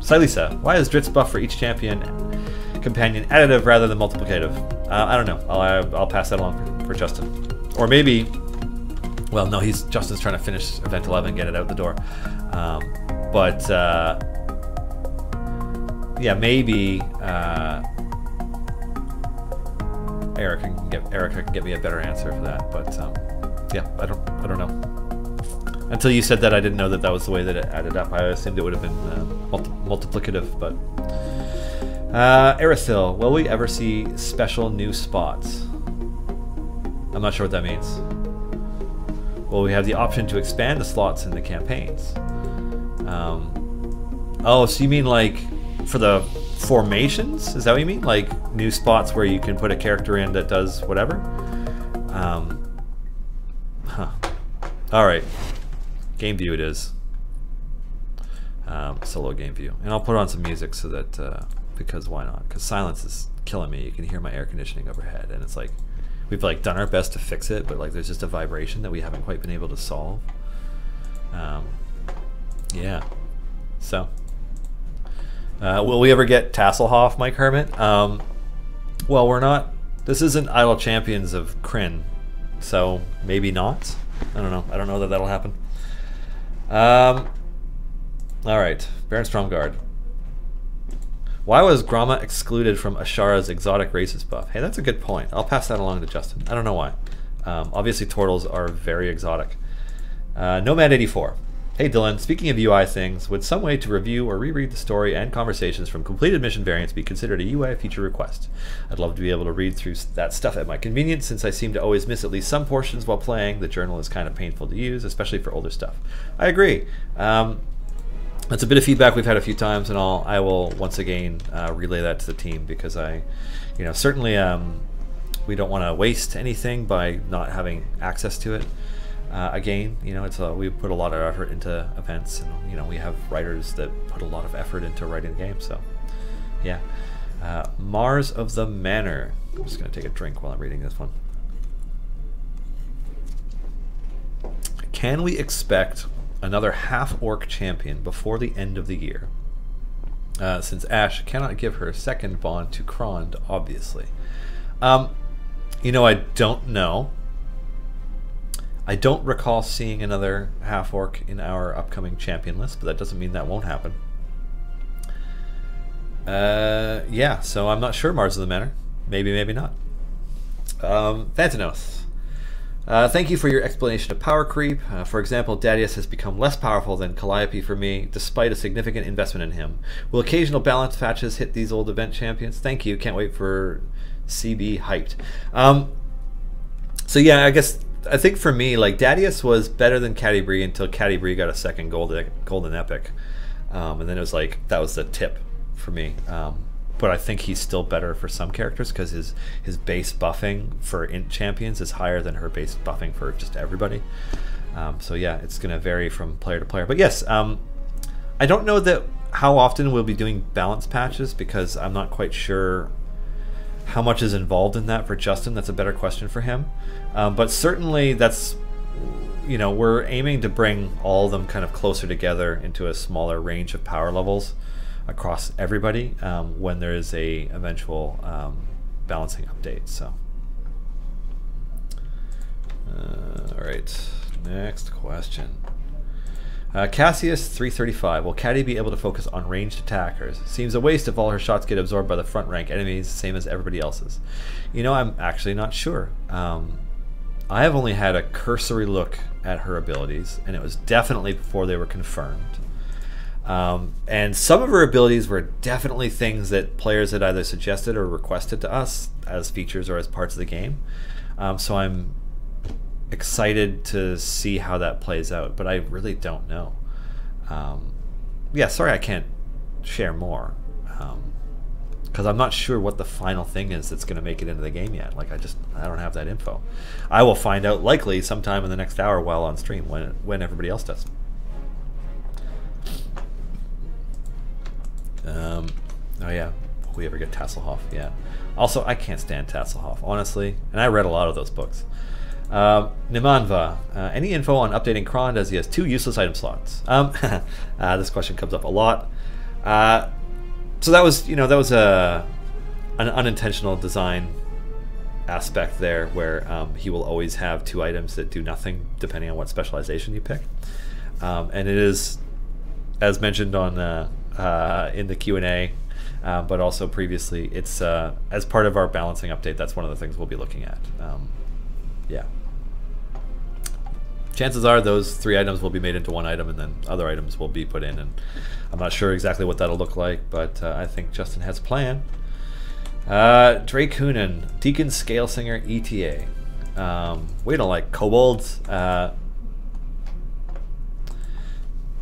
Silisa, why is Dritz buff for each champion companion additive rather than multiplicative? I don't know. I'll pass that along for Justin. Or maybe, well, no, Justin's trying to finish Event 11 and get it out the door. Yeah, maybe Erica can get me a better answer for that. But yeah, I don't know. Until you said that, I didn't know that was the way that it added up. I assumed it would have been multiplicative, but... Erithil, will we ever see special new spots? I'm not sure what that means. Well, we have the option to expand the slots in the campaigns. Oh, so you mean like for the formations? Is that what you mean? Like new spots where you can put a character in that does whatever? Alright. Game view it is. Solo game view. And I'll put on some music so that, because why not? Because silence is killing me. You can hear my air conditioning overhead, and it's like, we've like done our best to fix it, but like there's just a vibration that we haven't quite been able to solve. Yeah. So. Will we ever get Tasselhoff, Mike Hermit? Well, we're not, this isn't Idle Champions of Kryn, so maybe not. I don't know. I don't know that that'll happen. Alright, Baron Stromgard. Why was Gromma excluded from Ashara's exotic races buff? Hey, that's a good point. I'll pass that along to Justin. I don't know why. Obviously, turtles are very exotic. Nomad84. Hey Dylan, speaking of UI things, would some way to review or reread the story and conversations from completed mission variants be considered a UI feature request? I'd love to be able to read through that stuff at my convenience, since I seem to always miss at least some portions while playing. The journal is kind of painful to use, especially for older stuff. I agree. That's a bit of feedback we've had a few times, and I will once again relay that to the team, because certainly we don't want to waste anything by not having access to it. Again, we put a lot of effort into events, and we have writers that put a lot of effort into writing the game. So, yeah. Mars of the Manor. I'm just going to take a drink while I'm reading this one. Can we expect another half-orc champion before the end of the year? Since Ash cannot give her second bond to Krond, obviously. I don't know. I don't recall seeing another half-orc in our upcoming champion list, but that doesn't mean that won't happen. Yeah, so I'm not sure, Mars of the Manor. Maybe, maybe not. Phantanos. Thank you for your explanation of power creep. For example, Dadius has become less powerful than Calliope for me, despite a significant investment in him. Will occasional balance patches hit these old event champions? Thank you. Can't wait for CB hyped. So yeah, I think for me, like, Dadius was better than Catti-brie until Catti-brie got a second golden epic, and then it was like that was the tip for me. but I think he's still better for some characters because his base buffing for int champions is higher than her base buffing for just everybody. So yeah, it's going to vary from player to player. But yes, I don't know that how often we'll be doing balance patches because I'm not quite sure how much is involved in that for Justin. That's a better question for him. But certainly that's, you know, we're aiming to bring all of them kind of closer together into a smaller range of power levels across everybody when there is a eventual balancing update. So, all right, next question. Cassius 335. Will Cattie be able to focus on ranged attackers? Seems a waste if all her shots get absorbed by the front rank enemies, same as everybody else's. You know, I'm actually not sure. I have only had a cursory look at her abilities, and it was definitely before they were confirmed. And some of her abilities were definitely things that players had either suggested or requested to us as features or as parts of the game. So I'm excited to see how that plays out, but I really don't know. Yeah, sorry I can't share more, because I'm not sure what the final thing is that's going to make it into the game yet. Like, I don't have that info. I will find out likely sometime in the next hour while on stream when everybody else does. Oh yeah, will we ever get Tasselhoff? Yeah. Also, I can't stand Tasselhoff, honestly, and I read a lot of those books. Nimanva, any info on updating Kron as he has 2 useless item slots? This question comes up a lot. So that was, you know, that was an unintentional design aspect there, where he will always have 2 items that do nothing depending on what specialization you pick. And it is, as mentioned on in the Q&A, but also previously, it's as part of our balancing update. That's one of the things we'll be looking at. Yeah. Chances are those 3 items will be made into 1 item, and then other items will be put in, and I'm not sure exactly what that'll look like, but I think Justin has a plan. Drake Hoonan, Deacon Scale Singer ETA. We don't like kobolds.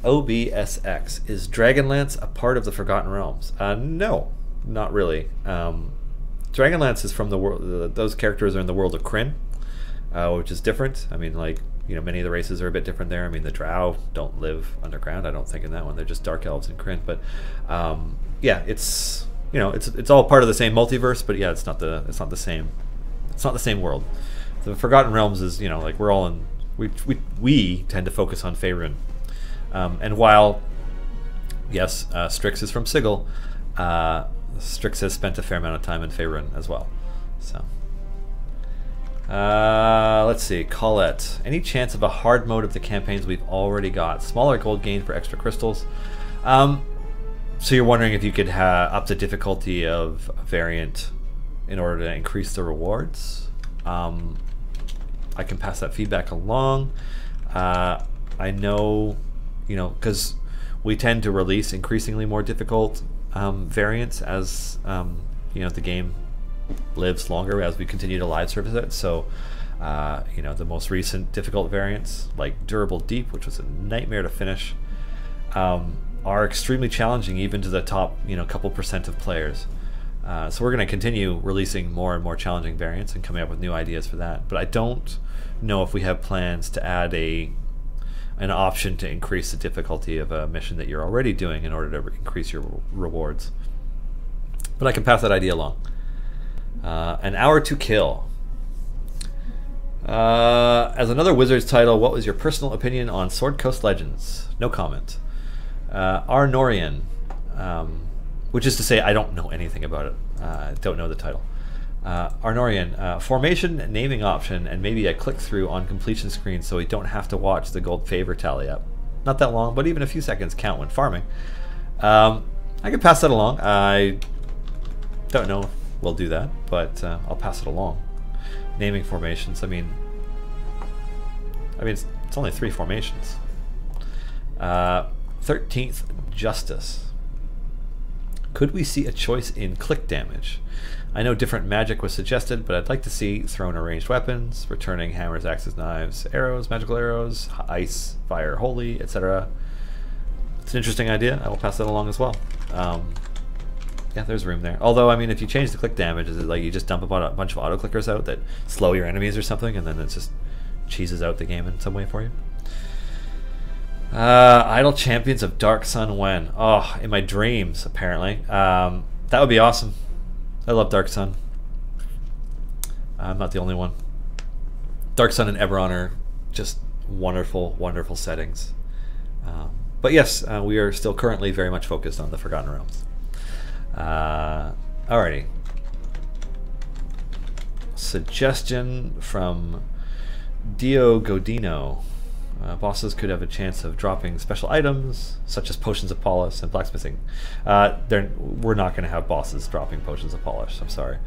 OBSX, is Dragonlance a part of the Forgotten Realms? No, not really. Dragonlance is from the world. Those characters are in the world of Kryn, which is different. I mean, like, you know, many of the races are a bit different there. I mean, the Drow don't live underground, I don't think, in that one. They're just dark elves in Kryn. But yeah, it's, you know, it's all part of the same multiverse. But yeah, it's not the same. It's not the same world. The Forgotten Realms is, you know, like, we're all in. We tend to focus on Faerun. And while, yes, Strix is from Sigil, Strix has spent a fair amount of time in Faerun as well. So, let's see. Colette, any chance of a hard mode of the campaigns we've already got? Smaller gold gain for extra crystals. So you're wondering if you could up the difficulty of a variant in order to increase the rewards? I can pass that feedback along. I know, you know, because we tend to release increasingly more difficult variants as you know, the game lives longer as we continue to live service it. So you know, the most recent difficult variants like Durable Deep, which was a nightmare to finish, are extremely challenging even to the top, you know, couple % of players. So we're going to continue releasing more and more challenging variants and coming up with new ideas for that. But I don't know if we have plans to add an option to increase the difficulty of a mission that you're already doing in order to increase your rewards. But I can pass that idea along. An Hour to Kill. As another Wizards title, what was your personal opinion on Sword Coast Legends? No comment. Arnorian, which is to say I don't know anything about it. Don't know the title. Arnorian, formation naming option and maybe a click-through on completion screen so we don't have to watch the gold favor tally up. Not that long, but even a few seconds count when farming. I can pass that along. I don't know if we'll do that, but I'll pass it along. Naming formations, I mean it's only 3 formations. 13th Justice. Could we see a choice in click damage? I know different magic was suggested, but I'd like to see thrown or ranged weapons, returning hammers, axes, knives, arrows, magical arrows, ice, fire, holy, etc. It's an interesting idea. I will pass that along as well. Yeah, there's room there. Although, I mean, if you change the click damage, is it like you just dump a bunch of auto clickers out that slow your enemies or something, and then it just cheeses out the game in some way for you? Idle Champions of Dark Sun when? Oh, in my dreams, apparently. That would be awesome. I love Dark Sun. I'm not the only one. Dark Sun and Eberron are just wonderful, wonderful settings. But yes, we are still currently very much focused on the Forgotten Realms. Alrighty. Suggestion from Dio Godino. Bosses could have a chance of dropping special items, such as potions of polish and blacksmithing. We're not going to have bosses dropping potions of polish. I'm sorry.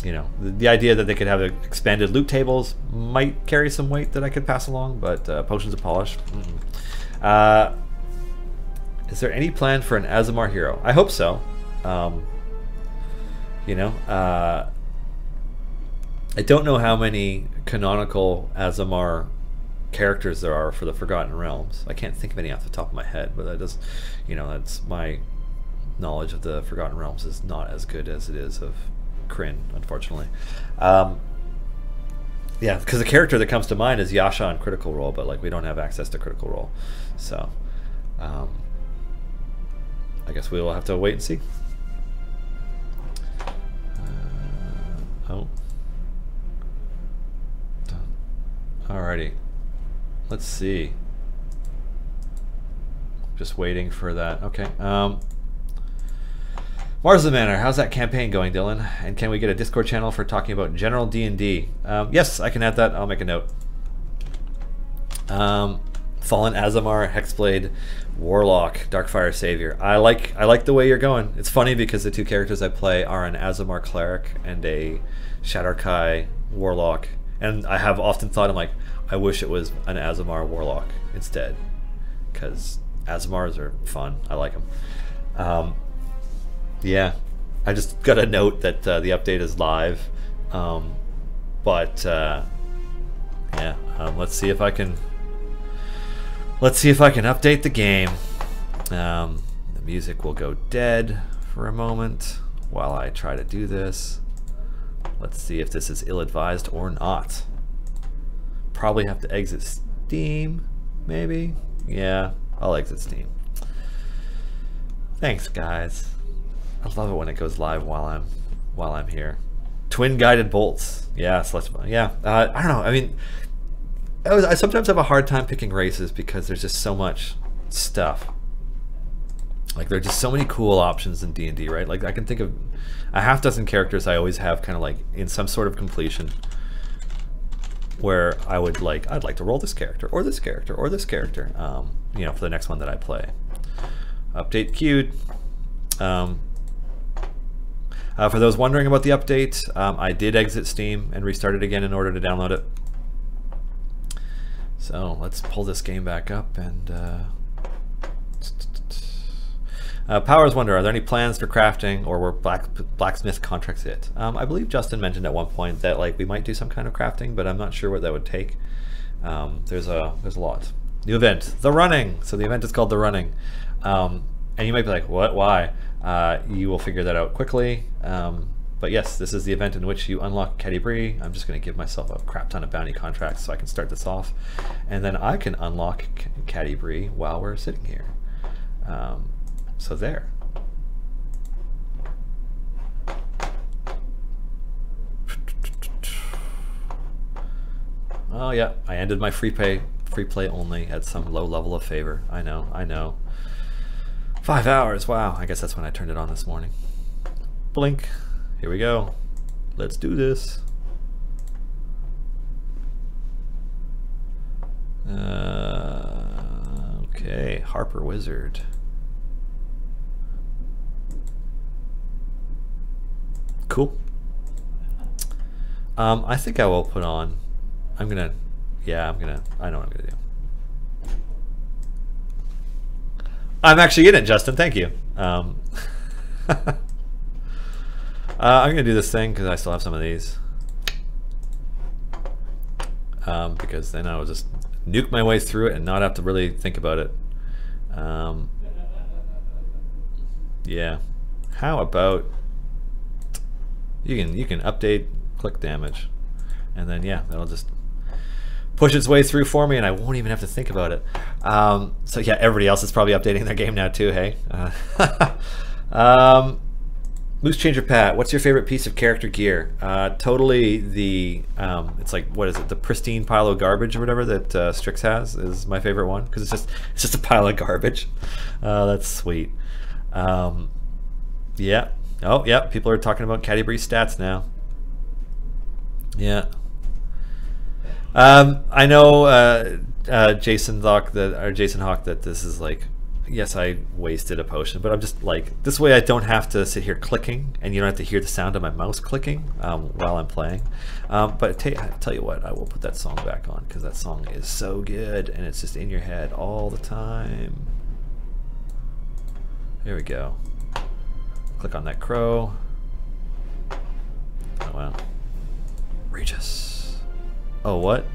You know, the idea that they could have expanded loot tables might carry some weight that I could pass along, but potions of polish. Is there any plan for an Aasimar hero? I hope so. You know, I don't know how many canonical Aasimar characters there are for the Forgotten Realms. I can't think of any off the top of my head, but that does, you know, that's my knowledge of the Forgotten Realms is not as good as it is of Kryn, unfortunately. Yeah, because the character that comes to mind is Yasha on Critical Role, but like we don't have access to Critical Role, so I guess we will have to wait and see. Oh. Alrighty. Let's see. Just waiting for that. Okay. Mars of the Manor, how's that campaign going, Dylan? And can we get a Discord channel for talking about general D&D? Yes, I can add that. I'll make a note. Fallen Aasimar, Hexblade, Warlock, Darkfire Savior. I like the way you're going. It's funny because the two characters I play are an Aasimar Cleric and a Shadar-kai Warlock. And I have often thought, I'm like, I wish it was an Aasimar Warlock instead. Because Aasimars are fun. I like them. Yeah, I just got a note that the update is live. Yeah, let's see if I can update the game. The music will go dead for a moment while I try to do this. Let's see if this is ill-advised or not. Probably have to exit Steam, maybe? Yeah, I'll exit Steam. Thanks, guys. I love it when it goes live while I'm here. Twin guided bolts. Yeah, yeah. I don't know. I mean, I sometimes have a hard time picking races because there's just so much stuff. Like there are just so many cool options in D&D, right? Like I can think of a half dozen characters I always have kind of like in some sort of completion where I'd like to roll this character or this character or this character, you know, for the next one that I play. Update queued. For those wondering about the update, I did exit Steam and restart it again in order to download it. So let's pull this game back up and Powers wonder, are there any plans for crafting, or were blacksmith contracts it? I believe Justin mentioned at one point that like we might do some kind of crafting, but I'm not sure what that would take. There's a lot. New event, The Running. So the event is called The Running. And you might be like, what, why? You will figure that out quickly. But yes, this is the event in which you unlock Catti-brie. I'm just going to give myself a crap ton of bounty contracts so I can start this off. And then I can unlock Catti-brie while we're sitting here. So there. Oh yeah, I ended my free play only at some low level of favor. I know. 5 hours, wow. I guess that's when I turned it on this morning. Blink. Here we go. Let's do this. Okay, Harper Wizard. Cool. I think I will put on. I know what I'm gonna do. I'm actually in it, Justin. Thank you. I'm gonna do this thing because I still have some of these. Because then I will just nuke my way through it and not have to really think about it. Yeah. How about you can update click damage, and then yeah, that'll just push its way through for me, and I won't even have to think about it. So yeah, everybody else is probably updating their game now too. Hey. Moose Changer Pat, what's your favorite piece of character gear? Totally the it's like, what is it, the pristine pile of garbage or whatever that Strix has is my favorite one, because it's just a pile of garbage. That's sweet. Yeah. Oh yeah, people are talking about Catti-brie stats now. Yeah. I know Jason Hawk that this is like, yes, I wasted a potion, but I'm just like, this way I don't have to sit here clicking, and you don't have to hear the sound of my mouse clicking while I'm playing. But tell you what, I will put that song back on, because that song is so good, and it's just in your head all the time. There we go. Click on that crow. Oh wow. Regis. Oh, what?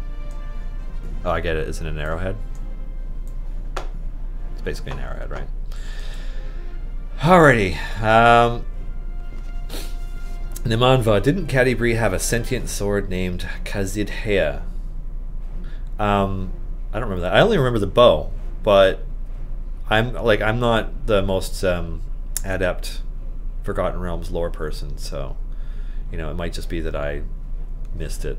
Oh, I get it. Isn't it an arrowhead? It's basically an arrowhead, right? Alrighty. Nimanva, didn't Catti-brie have a sentient sword named Catti-brie? I don't remember that. I only remember the bow, but I'm not the most adept Forgotten Realms lore person, so you know, it might just be that I missed it.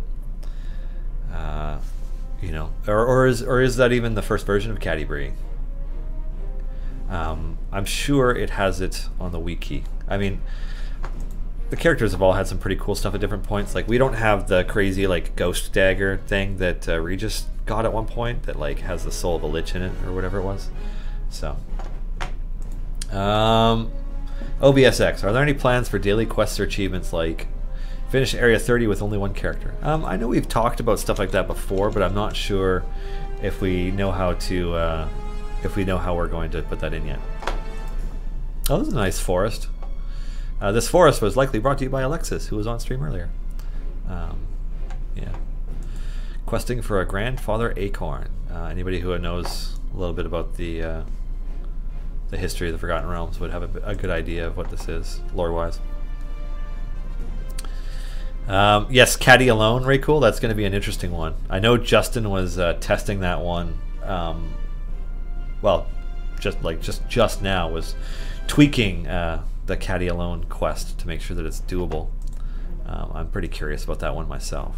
You know, or is that even the first version of Catti-brie? I'm sure it has it on the wiki. I mean, the characters have all had some pretty cool stuff at different points. Like, we don't have the crazy like ghost dagger thing that Regis got at one point that like has the soul of a lich in it or whatever it was. So, OBSX, are there any plans for daily quests or achievements like finish Area 30 with only one character? I know we've talked about stuff like that before, but I'm not sure if we know how to, if we know how we're going to put that in yet. Oh, this is a nice forest. This forest was likely brought to you by Alexis, who was on stream earlier. Yeah. Questing for a grandfather acorn. Anybody who knows a little bit about the history of the Forgotten Realms would have a good idea of what this is, lore-wise. Yes, Catty alone, very cool. That's going to be an interesting one. I know Justin was testing that one. Well, just now was tweaking the Catty alone quest to make sure that it's doable. I'm pretty curious about that one myself.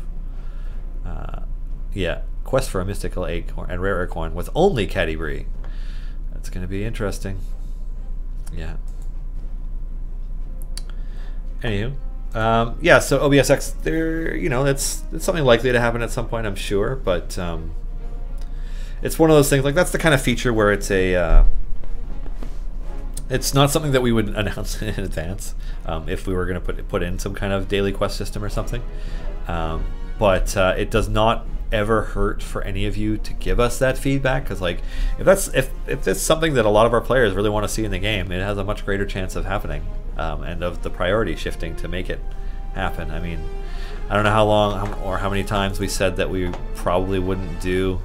Yeah, quest for a mystical acorn and rare acorn with only Catti-brie. That's going to be interesting. Yeah. Anywho. Yeah, so OBSX, there, you know, it's something likely to happen at some point, I'm sure, but it's one of those things, like, that's the kind of feature where it's a it's not something that we would announce in advance if we were going to put in some kind of daily quest system or something, but it does not ever hurt for any of you to give us that feedback, because like if it's something that a lot of our players really want to see in the game, it has a much greater chance of happening, and of the priority shifting to make it happen. I mean, I don't know how long or how many times we said that we probably wouldn't do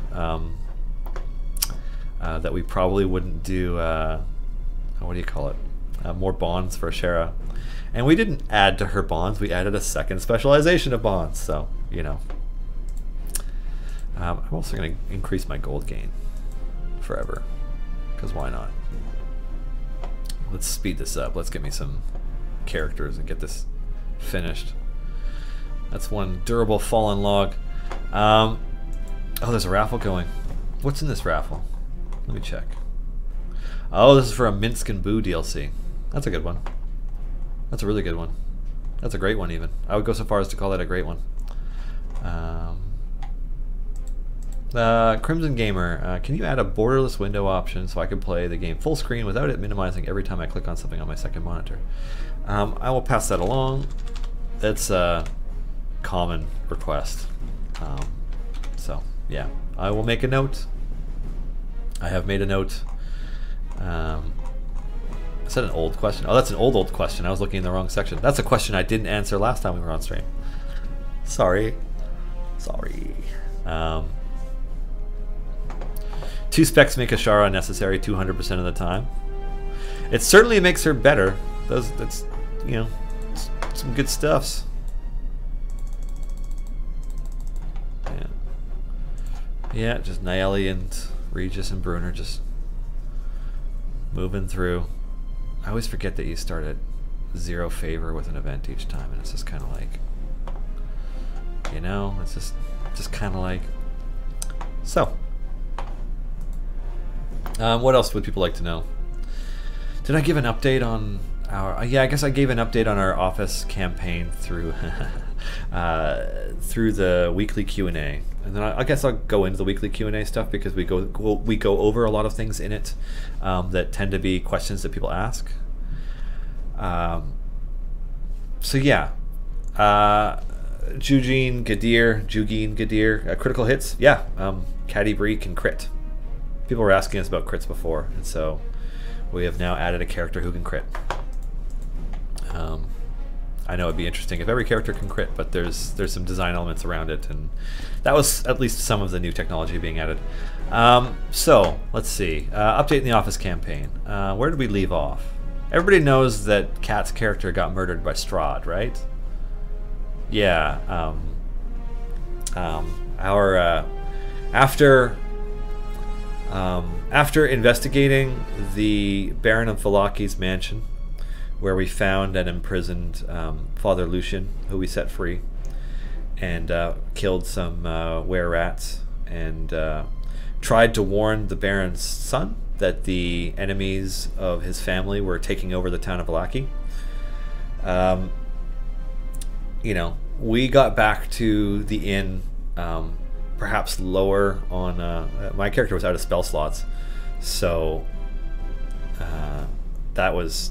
what do you call it, more bonds for Shara, and we didn't add to her bonds, we added a second specialization of bonds, so you know. I'm also going to increase my gold gain forever, because why not? Let's speed this up. Let's get me some characters and get this finished. That's one durable fallen log. Oh, there's a raffle going. What's in this raffle? Let me check. Oh, this is for a Minsk and Boo DLC. That's a good one. That's a really good one. That's a great one even. I would go so far as to call that a great one. Crimson Gamer, can you add a borderless window option so I can play the game full screen without it minimizing every time I click on something on my second monitor? I will pass that along. That's a common request. So yeah, I will make a note. I have made a note. Is that an old question? Oh, that's an old question. I was looking in the wrong section. That's a question I didn't answer last time we were on stream. Sorry. Sorry. 2 specs make Ashara necessary 200% of the time. It certainly makes her better. That's you know, some good stuffs. Yeah. Yeah, just Nayeli and Regis and Bruner just moving through. I always forget that you start at 0 favor with an event each time, and it's just kind of like, you know, it's just kind of like. So, what else would people like to know? Did I give an update on our? Yeah, I guess I gave an update on our office campaign through through the weekly Q&A, and then I guess I'll go into the weekly Q&A stuff because we go over a lot of things in it that tend to be questions that people ask. So yeah, Jugeen Gadir, critical hits. Yeah, Catti-brie can crit. People were asking us about crits before, and so we have now added a character who can crit. I know it'd be interesting if every character can crit, but there's some design elements around it, and that was at least some of the new technology being added. So let's see. Update in the office campaign. Where did we leave off? Everybody knows that Kat's character got murdered by Strahd, right? Yeah. After investigating the Baron of Valaki's mansion, where we found and imprisoned Father Lucian, who we set free, and killed some were-rats, and tried to warn the Baron's son that the enemies of his family were taking over the town of Valaki. You know, we got back to the inn, perhaps lower on. My character was out of spell slots, so that was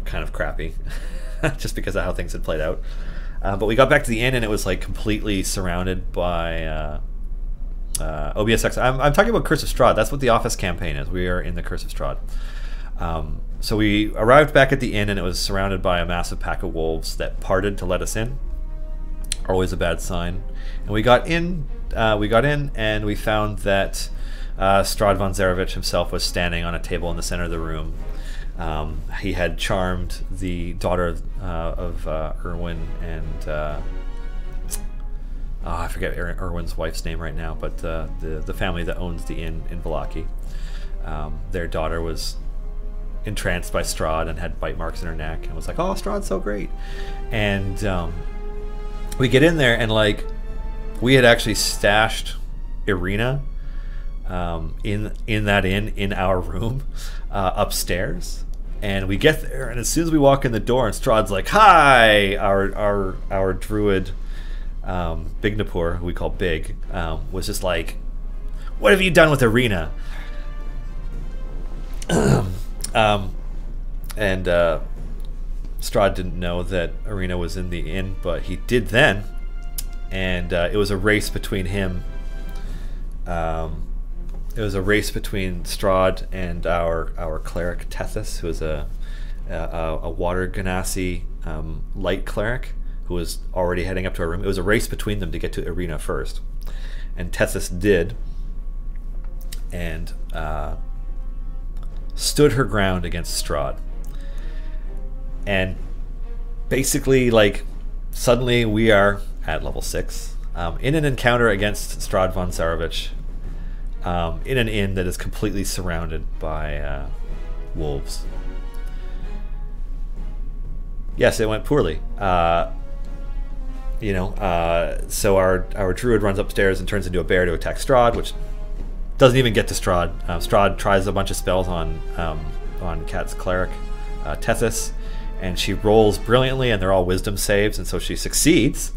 kind of crappy, just because of how things had played out. But we got back to the inn, and it was like completely surrounded by OBSX. I'm talking about Curse of Strahd. That's what the office campaign is. We are in the Curse of Strahd. So we arrived back at the inn, and it was surrounded by a massive pack of wolves that parted to let us in. Always a bad sign. And we got in. And we found that Strahd von Zarevich himself was standing on a table in the center of the room. He had charmed the daughter of Erwin and I forget Erwin's wife's name right now, but the family that owns the inn in Valaki. Their daughter was entranced by Strahd and had bite marks in her neck and was like, "Oh, Strahd's so great." And we get in there, and like we had actually stashed Irina in that inn in our room upstairs. And we get there, and as soon as we walk in the door, and Strahd's like, "Hi!" Our druid Bignapur, who we call Big, was just like, "What have you done with Irina?" And Strahd didn't know that Irina was in the inn, but he did then, and it was a race between him. It was a race between Strahd and our cleric Tethys, who was a water genasi light cleric who was already heading up to her room. It was a race between them to get to Irina first, and Tethys did, and stood her ground against Strahd. And basically, like, suddenly we are at level 6 in an encounter against Strahd von Zarevich. In an inn that is completely surrounded by wolves. Yes, it went poorly. So our druid runs upstairs and turns into a bear to attack Strahd, which doesn't even get to Strahd. Strahd tries a bunch of spells on Kat's cleric, Tethys, and she rolls brilliantly, and they're all wisdom saves, and so she succeeds.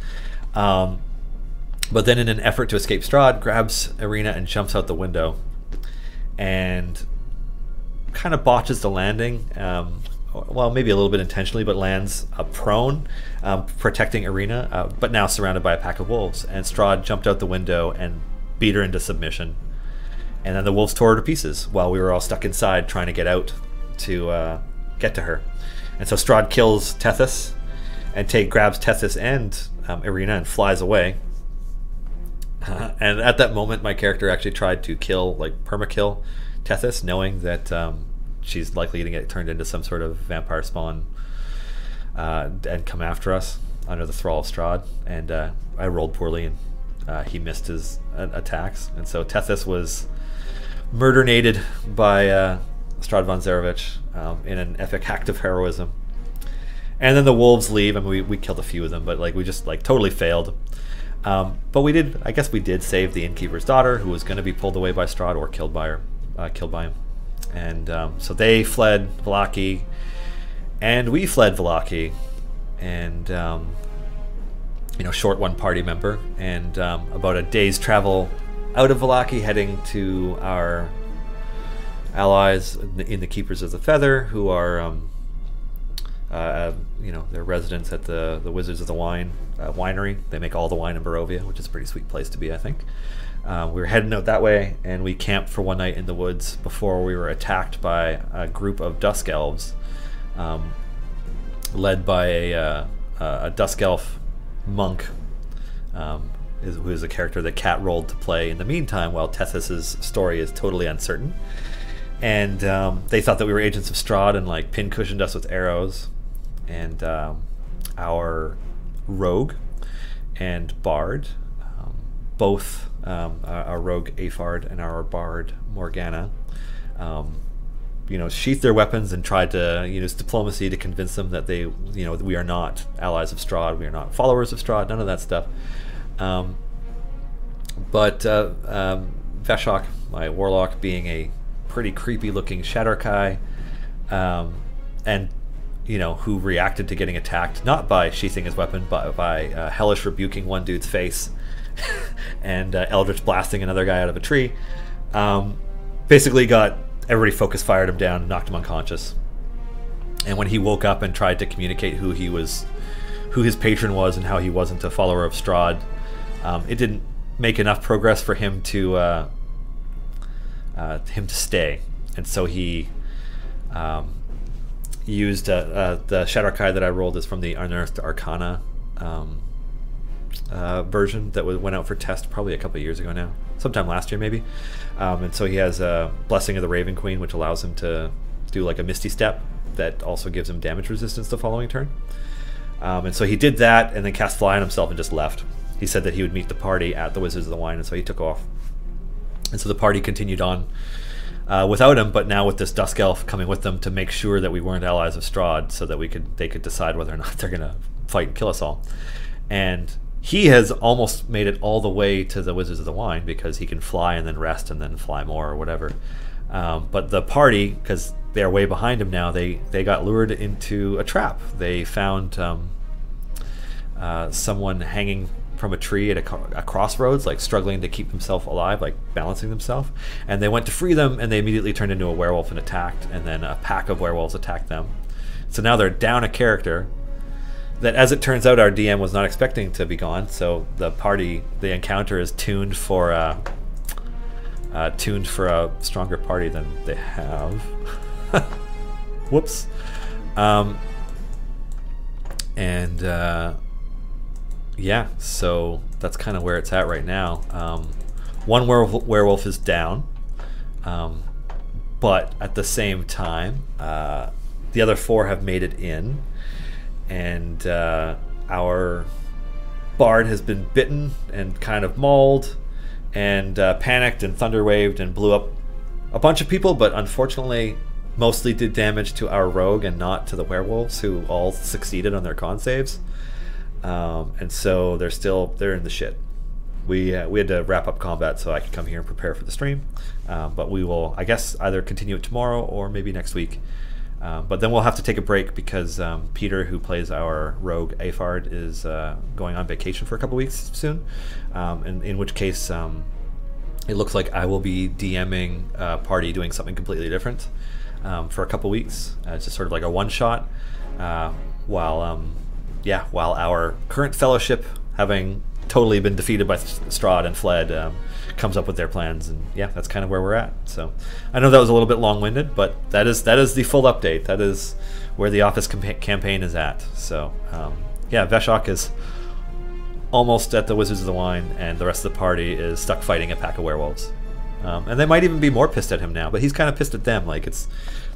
But then in an effort to escape Strahd, grabs Irina and jumps out the window and kind of botches the landing. Well, maybe a little bit intentionally, but lands prone, protecting Irina, but now surrounded by a pack of wolves. And Strahd jumped out the window and beat her into submission. And then the wolves tore her to pieces while we were all stuck inside trying to get out to get to her. And so Strahd kills Tethys and grabs Tethys and Irina and flies away. And at that moment, my character actually tried to permakill Tethys, knowing that she's likely going to get turned into some sort of vampire spawn and come after us under the thrall of Strahd. And I rolled poorly, and he missed his attacks, and so Tethys was murder-nated by Strahd von Zarovich in an epic act of heroism. And then the wolves leave. I mean, we killed a few of them, but like we just like totally failed. But we did. I guess we did save the innkeeper's daughter, who was going to be pulled away by Strahd or killed by him. And so they fled Vallaki, and we fled Vallaki, and short one party member, and about a day's travel out of Vallaki, heading to our allies in the Keepers of the Feather, who are they're residents at the Wizards of the Wine winery. They make all the wine in Barovia, which is a pretty sweet place to be, I think. We were heading out that way, and we camped for one night in the woods before we were attacked by a group of Dusk Elves, led by a Dusk Elf monk, who is a character that Cat rolled to play in the meantime, while Tethys's story is totally uncertain. And they thought that we were agents of Strahd and like pincushioned us with arrows. And our rogue and bard, both our rogue Aphard and our bard Morgana, sheathed their weapons and tried to use diplomacy to convince them that they, we are not allies of Strahd, we are not followers of Strahd, none of that stuff. But Veshok, my warlock, being a pretty creepy looking Shadowkai, and who reacted to getting attacked not by sheathing his weapon but by hellish rebuking one dude's face and eldritch blasting another guy out of a tree, basically got everybody focus fired him down, knocked him unconscious. And when he woke up and tried to communicate who his patron was and how he wasn't a follower of Strahd, it didn't make enough progress for him to stay, and so he used the Shadowkai that I rolled is from the Unearthed Arcana version that went out for test probably a couple of years ago now, sometime last year maybe. And so he has a Blessing of the Raven Queen, which allows him to do like a Misty Step that also gives him damage resistance the following turn. And so he did that and then cast Fly on himself and just left. He said that he would meet the party at the Wizards of the Wine, and so he took off. And so the party continued on without him, but now with this Dusk Elf coming with them to make sure that we weren't allies of Strahd, so that they could decide whether or not they're going to fight and kill us all. And he has almost made it all the way to the Wizards of the Wine because he can fly and then rest and then fly more or whatever. But the party, because they're way behind him now, they got lured into a trap. They found someone hanging from a tree at a crossroads, like struggling to keep himself alive, like balancing himself, and they went to free them, and they immediately turned into a werewolf and attacked, and then a pack of werewolves attacked them. So now they're down a character that, as it turns out, our DM was not expecting to be gone. So the encounter is tuned for a stronger party than they have. Whoops. Yeah, so that's kind of where it's at right now. One werewolf is down, but at the same time, the other 4 have made it in, and our bard has been bitten and kind of mauled and panicked and thunderwaved and blew up a bunch of people, but unfortunately mostly did damage to our rogue and not to the werewolves, who all succeeded on their con saves. And so they're in the shit. We had to wrap up combat so I could come here and prepare for the stream. But we will, I guess, either continue it tomorrow or maybe next week. But then we'll have to take a break because Peter, who plays our rogue Aphard, is going on vacation for a couple weeks soon. And in which case, it looks like I will be DMing a party doing something completely different for a couple weeks. It's just sort of like a one-shot while our current fellowship, having totally been defeated by Strahd and fled, comes up with their plans, and yeah, that's kind of where we're at. So I know that was a little bit long-winded, but that is the full update. That is where the office campaign is at. So yeah, Veshok is almost at the Wizards of the Wine, and the rest of the party is stuck fighting a pack of werewolves. And they might even be more pissed at him now, but he's kind of pissed at them. Like,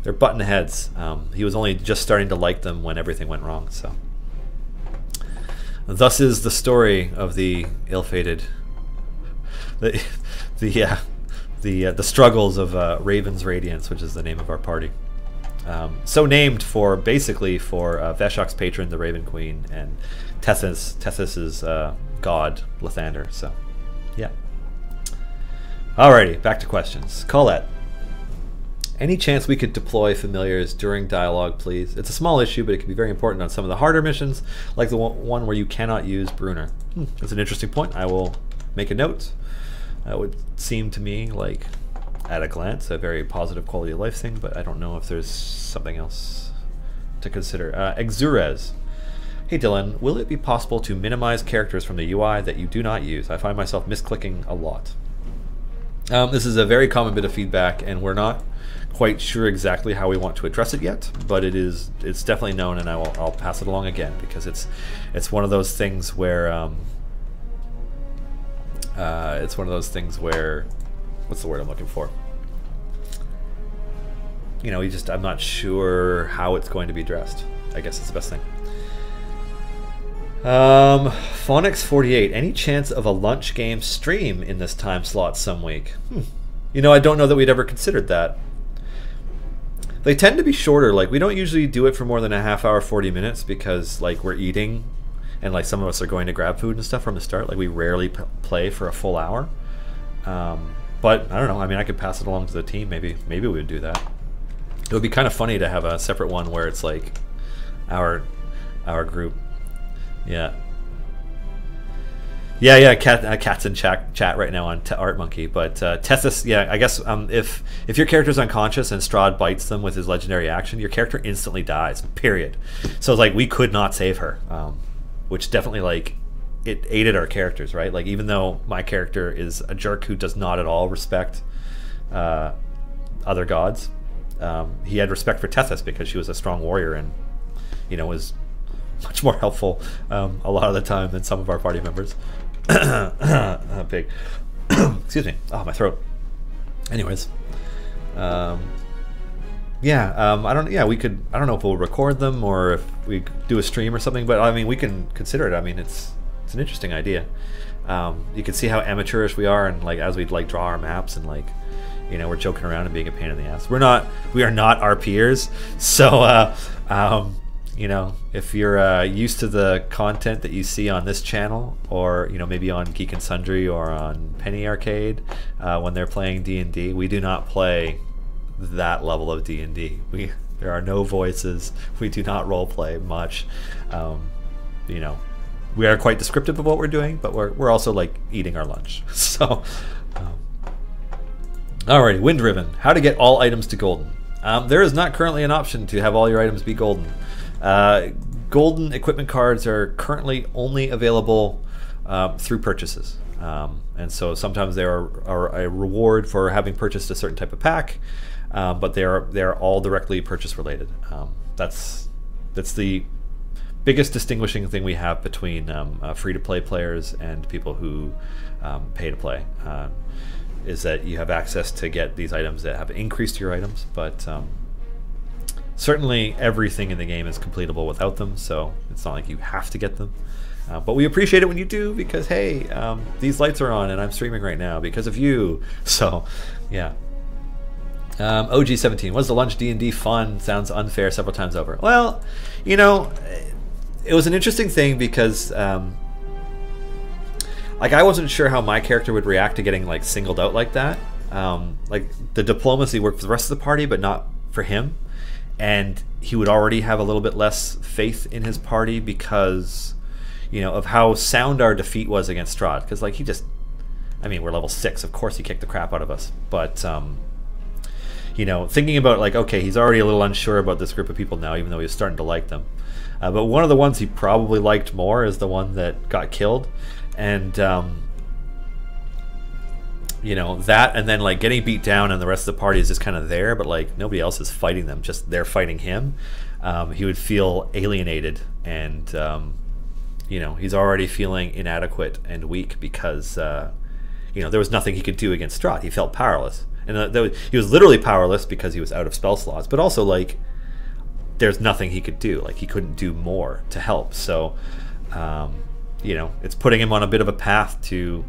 they're button heads. He was only just starting to like them when everything went wrong. So, thus is the story of the ill-fated, the struggles of Raven's Radiance, which is the name of our party. So named for basically for Veshok's patron, the Raven Queen, and Tethys's god, Lathander. So, yeah. Alrighty, back to questions. Colette, any chance we could deploy familiars during dialogue, please? It's a small issue, but it can be very important on some of the harder missions, like the one where you cannot use Brunner. That's an interesting point. I will make a note. It would seem to me like, at a glance, a very positive quality of life thing, but I don't know if there's something else to consider. Exurez. Hey Dylan, will it be possible to minimize characters from the UI that you do not use? I find myself misclicking a lot. This is a very common bit of feedback, and we're not quite sure exactly how we want to address it yet, but it's definitely known, and I'll pass it along again, because it's one of those things where what's the word I'm looking for? You know, I'm not sure how it's going to be addressed. I guess it's the best thing. Phonics48, any chance of a lunch game stream in this time slot some week? You know, I don't know that we'd ever considered that. They tend to be shorter. Like, we don't usually do it for more than a half hour, 40 minutes, because like we're eating and like some of us are going to grab food and stuff from the start. Like, we rarely play for a full hour. But I don't know. I mean, I could pass it along to the team. Maybe we would do that. It would be kind of funny to have a separate one where it's like our group. Yeah. Cat's in chat right now on Art Monkey. But Tethys, yeah, I guess if your character's unconscious and Strahd bites them with his legendary action, your character instantly dies. Period. So it's like we could not save her, which definitely like it aided our characters, right? Like, even though my character is a jerk who does not at all respect other gods, he had respect for Tethys because she was a strong warrior and, you know, was much more helpful a lot of the time than some of our party members. Big. Excuse me. Oh, my throat. Anyways, I don't. Yeah, we could. I don't know if we'll record them or if we do a stream or something. But I mean, we can consider it. I mean, it's an interesting idea. You can see how amateurish we are, and like as we like draw our maps and like, you know, we're joking around and being a pain in the ass. We are not our peers. So you know, if you're used to the content that you see on this channel, or you know, maybe on Geek and Sundry or on Penny Arcade, when they're playing D&D, we do not play that level of D&D. There are no voices. We do not role play much. You know, we are quite descriptive of what we're doing, but we're also like eating our lunch. So, alrighty, Wind Riven. How to get all items to golden? There is not currently an option to have all your items be golden. Golden equipment cards are currently only available through purchases, and so sometimes they are a reward for having purchased a certain type of pack, but they are all directly purchase related. That's the biggest distinguishing thing we have between free-to-play players and people who pay to play, is that you have access to get these items that have increased your items, but certainly everything in the game is completable without them, so it's not like you have to get them. But we appreciate it when you do, because hey, these lights are on and I'm streaming right now because of you. So yeah. OG17, was the lunch D&D fun? Sounds unfair several times over. Well, you know, it was an interesting thing because like I wasn't sure how my character would react to getting like singled out like that. Like the diplomacy worked for the rest of the party, but not for him. And he would already have a little bit less faith in his party because, you know, of how sound our defeat was against Strahd. Because, like, I mean, we're level 6. Of course he kicked the crap out of us. But, you know, thinking about, like, okay, he's already a little unsure about this group of people now, even though he was starting to like them. But one of the ones he probably liked more is the one that got killed. And, you know, that, and then like getting beat down and the rest of the party is just kind of there, but like nobody else is fighting them, just they're fighting him. He would feel alienated, and you know, he's already feeling inadequate and weak because you know, there was nothing he could do against Strahd. He felt powerless. And he was literally powerless because he was out of spell slots, but also like there's nothing he could do. Like he couldn't do more to help. So you know, it's putting him on a bit of a path to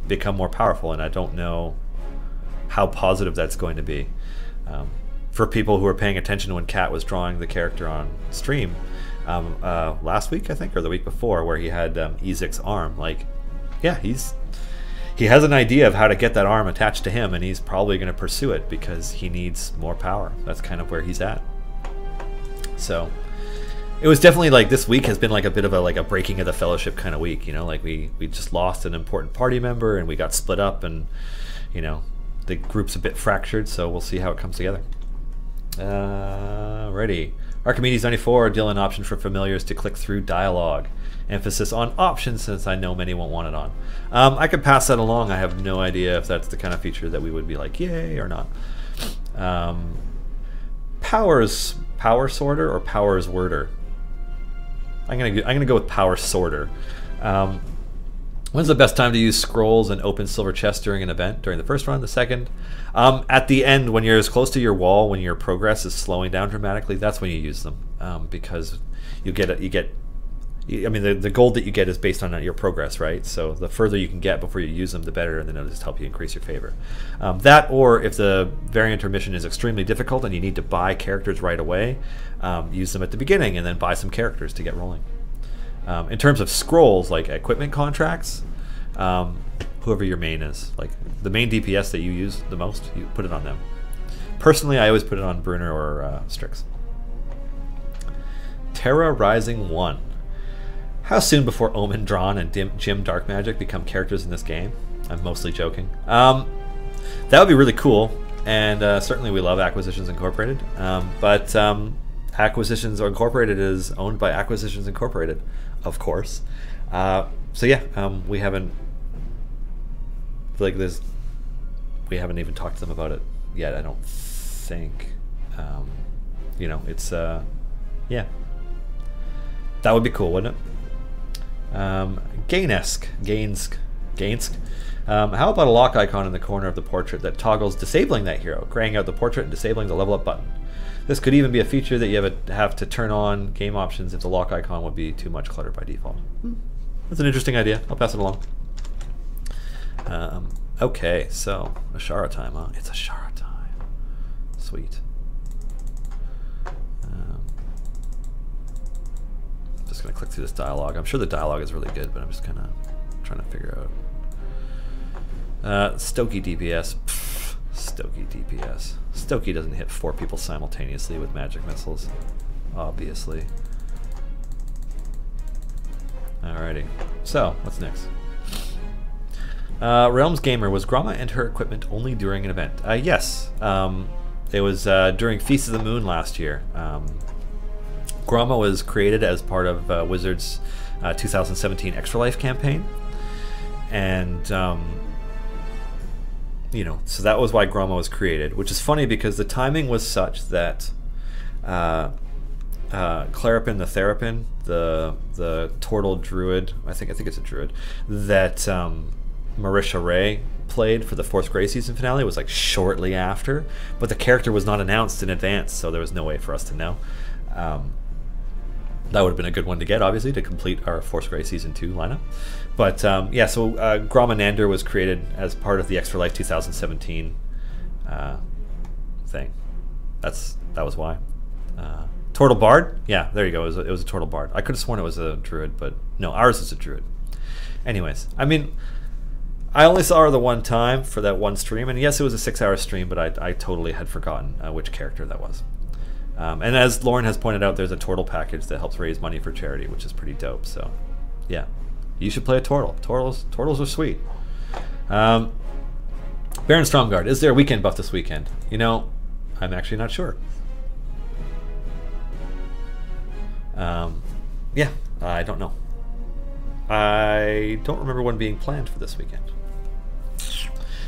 become more powerful, and I don't know how positive that's going to be. For people who were paying attention when Kat was drawing the character on stream last week, I think, or the week before, where he had Ezek's arm, like, yeah, he has an idea of how to get that arm attached to him, and he's probably going to pursue it because he needs more power. That's kind of where he's at. So it was definitely like this week has been like a bit of a breaking of the fellowship kind of week, you know, like we just lost an important party member and we got split up, and you know, the group's a bit fractured, so we'll see how it comes together. Ready. Archimedes 94, deal an option for familiars to click through dialogue. Emphasis on options, since I know many won't want it on. I could pass that along. I have no idea if that's the kind of feature that we would be like, yay or not. Power sorter or powers worder? I'm gonna go with power sorter. When's the best time to use scrolls and open silver chests during an event? During the first run, the second? At the end, when you're as close to your wall, when your progress is slowing down dramatically, that's when you use them, because you get. I mean, the gold that you get is based on your progress, right? So the further you can get before you use them, the better, and then it'll just help you increase your favor. That, or if the variant or mission is extremely difficult and you need to buy characters right away, use them at the beginning and then buy some characters to get rolling. In terms of scrolls, like equipment contracts, whoever your main is, like the main DPS that you use the most, you put it on them. Personally, I always put it on Bruner or Strix. Terra Rising 1. How soon before Omen Drawn and Jim Dark Magic become characters in this game? I'm mostly joking. That would be really cool, and certainly we love Acquisitions Incorporated, but Acquisitions Incorporated is owned by Acquisitions Incorporated, of course. So yeah, we haven't we haven't even talked to them about it yet, I don't think. You know, it's yeah, that would be cool, wouldn't it? Gainsk. How about a lock icon in the corner of the portrait that toggles disabling that hero, graying out the portrait and disabling the level up button? This could even be a feature that you have to turn on game options if the lock icon would be too much clutter by default. That's an interesting idea. I'll pass it along. Okay, so Ashara time, huh? It's Ashara time. Sweet. Just gonna click through this dialogue. I'm sure the dialogue is really good, but I'm just kind of trying to figure out. Stokey DPS. Pfft, Stokey DPS. Stokey doesn't hit 4 people simultaneously with magic missiles, obviously. Alrighty. So, what's next? Realms Gamer, was Gromma and her equipment only during an event? Yes. It was during Feast of the Moon last year. Gromma was created as part of Wizards' 2017 Extra Life campaign, and you know, so that was why Gromma was created. Which is funny because the timing was such that Claripin the Therapin, the Tortle Druid, I think it's a Druid, that Marisha Ray played for the 4th Grey season finale was like shortly after, but the character was not announced in advance, so there was no way for us to know. That would have been a good one to get, obviously, to complete our 4th Grey Season 2 lineup. But yeah, so Gromma Nander was created as part of the Extra Life 2017 thing. That was why. Tortle Bard? Yeah, there you go. It was a Tortle Bard. I could have sworn it was a Druid, but no, ours is a Druid. Anyways, I mean, I only saw her the one time for that one stream, and yes, it was a 6-hour stream, but I totally had forgotten which character that was. And as Lauren has pointed out, there's a Tortle package that helps raise money for charity, which is pretty dope. So, yeah, you should play a Tortle. Tortles are sweet. Baron Stromgard, is there a weekend buff this weekend? You know, I'm actually not sure. Yeah, I don't know. I don't remember one being planned for this weekend.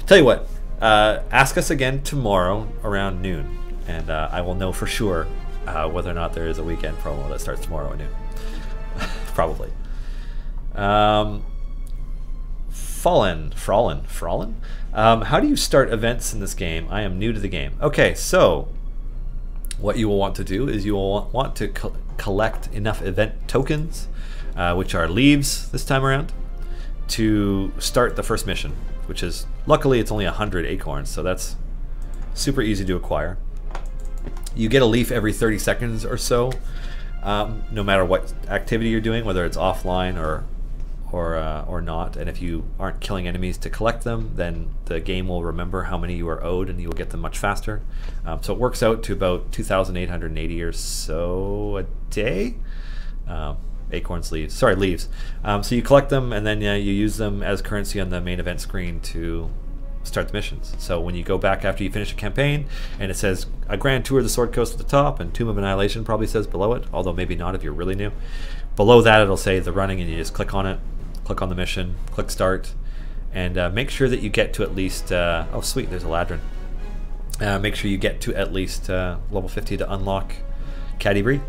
Tell you what, ask us again tomorrow around noon. And I will know for sure whether or not there is a weekend promo that starts tomorrow at noon. Probably. Fallen. How do you start events in this game? I am new to the game. Okay, so what you will want to do is you will want to collect enough event tokens, which are leaves this time around, to start the first mission, which is, luckily it's only 100 acorns, so that's super easy to acquire. You get a leaf every 30 seconds or so, no matter what activity you're doing, whether it's offline or not. And if you aren't killing enemies to collect them, then the game will remember how many you are owed, and you will get them much faster. So it works out to about 2,880 or so a day. Acorns, leaves. Sorry, leaves. So you collect them, and then you use them as currency on the main event screen to start the missions. So when you go back after you finish a campaign, and it says a grand tour of the Sword Coast at the top, and Tomb of Annihilation probably says below it, although maybe not if you're really new. Below that it'll say the running, and you just click on it, click on the mission, click start, and make sure that you get to at least, oh sweet, there's a Ladrin. Make sure you get to at least level 50 to unlock Catti-brie.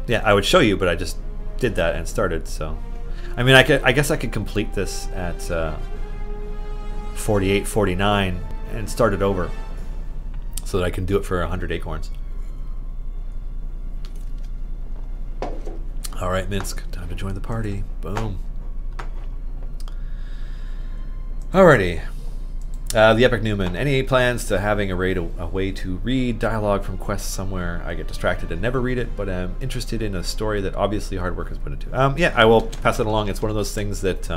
Yeah, I would show you, but I just did that and started, so. I mean, I guess I could complete this at 48, 49 and start it over so that I can do it for 100 acorns. All right, Minsk, time to join the party. Boom. Alrighty. The Epic Newman. Any plans to having a way to read dialogue from quests somewhere? I get distracted and never read it, but I'm interested in a story that obviously hard work has put into. Yeah, I will pass it along. It's one of those things that,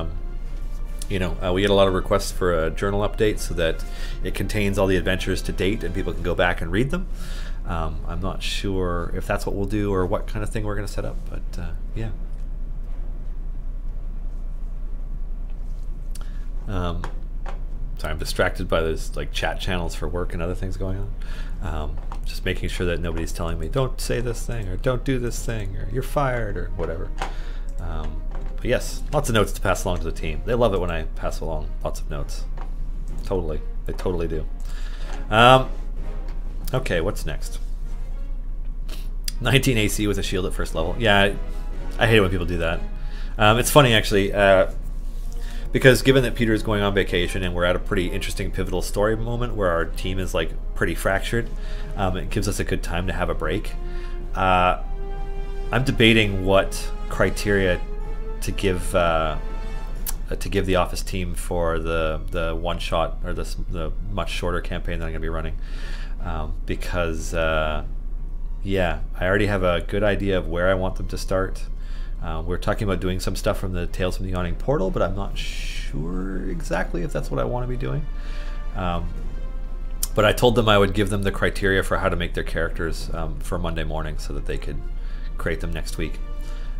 you know, we get a lot of requests for a journal update so that it contains all the adventures to date and people can go back and read them. I'm not sure if that's what we'll do or what kind of thing we're going to set up, but yeah. Sorry, I'm distracted by those like chat channels for work and other things going on. Just making sure that nobody's telling me don't say this thing or don't do this thing or you're fired or whatever. But yes, lots of notes to pass along to the team. They love it when I pass along lots of notes. Totally, they totally do. Okay, what's next? 19 AC with a shield at first level. Yeah, I hate it when people do that. It's funny actually. Because given that Peter is going on vacation and we're at a pretty interesting pivotal story moment where our team is like pretty fractured, it gives us a good time to have a break. I'm debating what criteria to give the office team for the one shot or the much shorter campaign that I'm gonna be running, because yeah, I already have a good idea of where I want them to start. We're talking about doing some stuff from the Tales from the Yawning Portal, but I'm not sure exactly if that's what I want to be doing. But I told them I would give them the criteria for how to make their characters for Monday morning so that they could create them next week.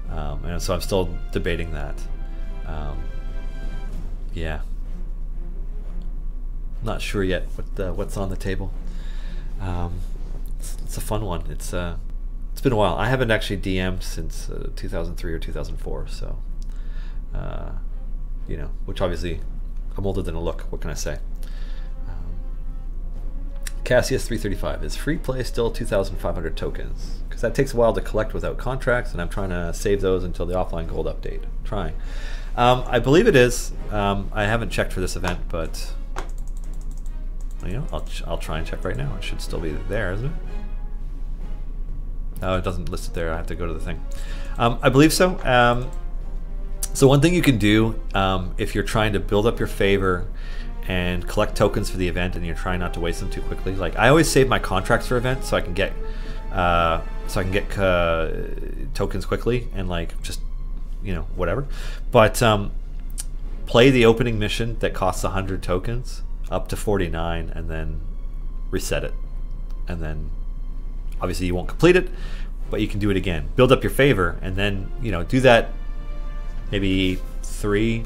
And so I'm still debating that. Yeah. Not sure yet what's on the table. It's a fun one. It's been a while. I haven't actually DM'd since 2003 or 2004, so you know, which obviously I'm older than a look. What can I say? Cassius 335 is free play still 2,500 tokens because that takes a while to collect without contracts, and I'm trying to save those until the offline gold update. I'm trying. I believe it is. I haven't checked for this event, but you know, I'll try and check right now. It should still be there, isn't it? Oh, it doesn't list it there. I have to go to the thing. I believe so. So one thing you can do if you're trying to build up your favor and collect tokens for the event and you're trying not to waste them too quickly, like I always save my contracts for events so I can get tokens quickly and like just, you know, whatever. But play the opening mission that costs 100 tokens up to 49 and then reset it, and then obviously you won't complete it, but you can do it again. Build up your favor, and then, you know, do that maybe three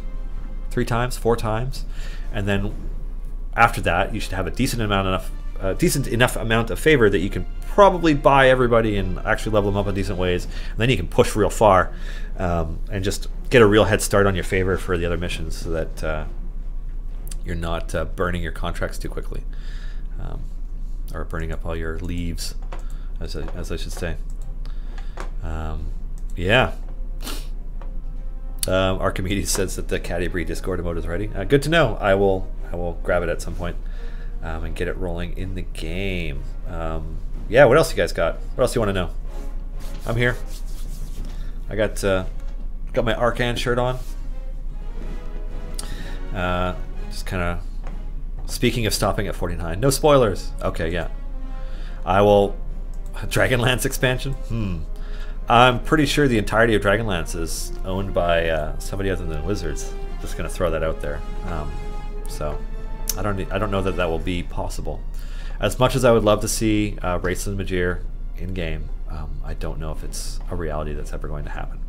times, 4 times, and then after that you should have a decent enough amount of favor that you can probably buy everybody and actually level them up in decent ways. And then you can push real far and just get a real head start on your favor for the other missions, so that you're not burning your contracts too quickly, or burning up all your leaves, as I should say. Yeah. Archimedes says that the Catti-brie Discord emote is ready. Good to know. I will grab it at some point and get it rolling in the game. Yeah, what else you guys got? What else do you want to know? I'm here. I got my Arcan shirt on. Just kind of speaking of stopping at 49. No spoilers. Okay, yeah. I will. Dragonlance expansion? I'm pretty sure the entirety of Dragonlance is owned by somebody other than Wizards. Just gonna throw that out there. So I don't know that that will be possible. As much as I would love to see Raceland Magir in game, I don't know if it's a reality that's ever going to happen.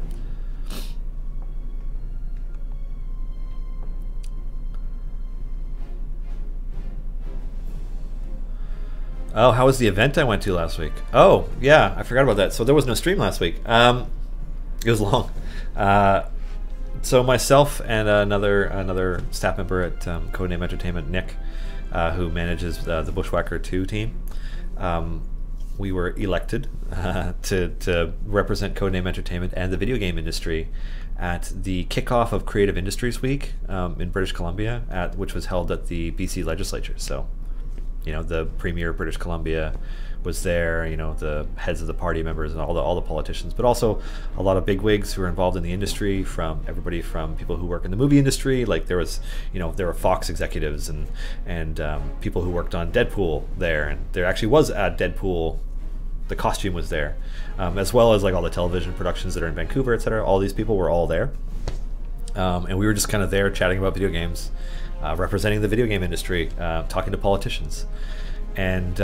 Oh, how was the event I went to last week? Oh, yeah, I forgot about that. So there was no stream last week. It was long. So myself and another staff member at Codename Entertainment, Nick, who manages the Bushwhacker 2 team, we were elected to represent Codename Entertainment and the video game industry at the kickoff of Creative Industries Week in British Columbia, which was held at the BC Legislature. So, you know, the Premier of British Columbia was there, you know, the heads of the party members and all the politicians, but also a lot of bigwigs who are involved in the industry, from everybody from people who work in the movie industry, like there was, you know, there were Fox executives and people who worked on Deadpool there, and there actually was a Deadpool, the costume was there, as well as like all the television productions that are in Vancouver, etc. All these people were all there, and we were just kind of there chatting about video games, representing the video game industry, talking to politicians, and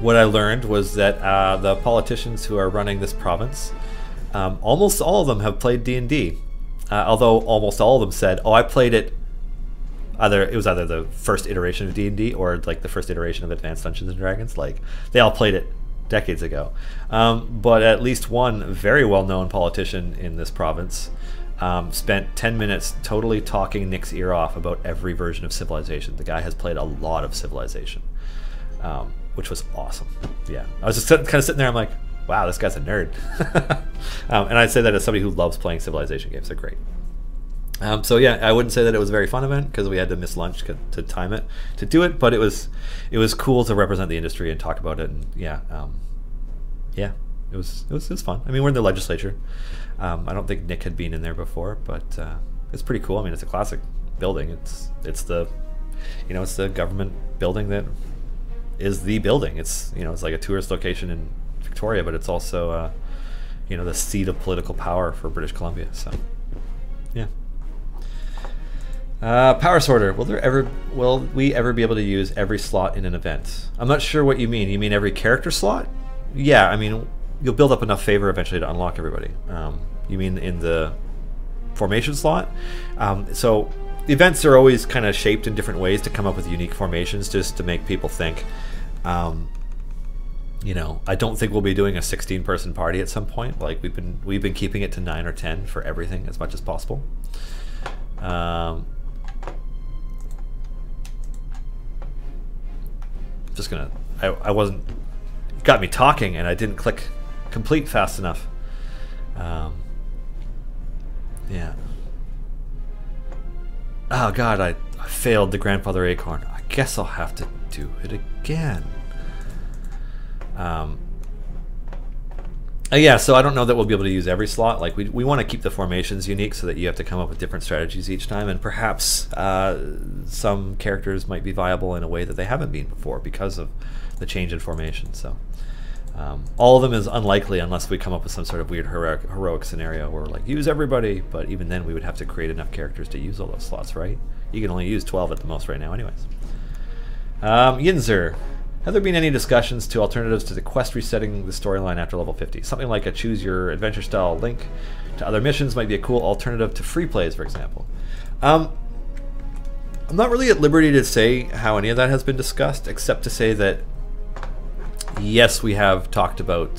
what I learned was that the politicians who are running this province, almost all of them have played D&D, although almost all of them said, "Oh, I played it." It was either the first iteration of D&D or like the first iteration of Advanced Dungeons and Dragons. Like they all played it decades ago. But at least one very well-known politician in this province spent 10 minutes totally talking Nick's ear off about every version of Civilization. The guy has played a lot of Civilization, which was awesome. Yeah, I was just kind of sitting there. I'm like, wow, this guy's a nerd. And I'd say that as somebody who loves playing Civilization games. They're great. So yeah, I wouldn't say that it was a very fun event because we had to miss lunch to time it to do it, but it was cool to represent the industry and talk about it. And yeah, it was fun. I mean, we're in the legislature. I don't think Nick had been in there before, but it's pretty cool. I mean, it's a classic building. It's the, you know, it's the government building that is the building. It's, you know, it's like a tourist location in Victoria, but it's also you know, the seat of political power for British Columbia. So yeah. Power sorter. Will we ever be able to use every slot in an event? I'm not sure what you mean. You mean every character slot? Yeah, I mean, you'll build up enough favor eventually to unlock everybody. You mean in the formation slot? So events are always kind of shaped in different ways to come up with unique formations, just to make people think. You know, I don't think we'll be doing a 16-person party at some point. Like we've been keeping it to 9 or 10 for everything as much as possible. Just gonna, I wasn't, got me talking and I didn't click complete fast enough. Yeah. Oh god, I failed the grandfather acorn. I guess I'll have to do it again. Yeah, so I don't know that we'll be able to use every slot. Like we want to keep the formations unique so that you have to come up with different strategies each time, and perhaps some characters might be viable in a way that they haven't been before because of the change in formation. So all of them is unlikely unless we come up with some sort of weird heroic scenario where like use everybody, but even then we would have to create enough characters to use all those slots, right? You can only use 12 at the most right now anyways. Yinzer. Have there been any discussions to alternatives to the quest resetting the storyline after level 50? Something like a choose your adventure style link to other missions might be a cool alternative to free plays, for example. I'm not really at liberty to say how any of that has been discussed, except to say that yes, we have talked about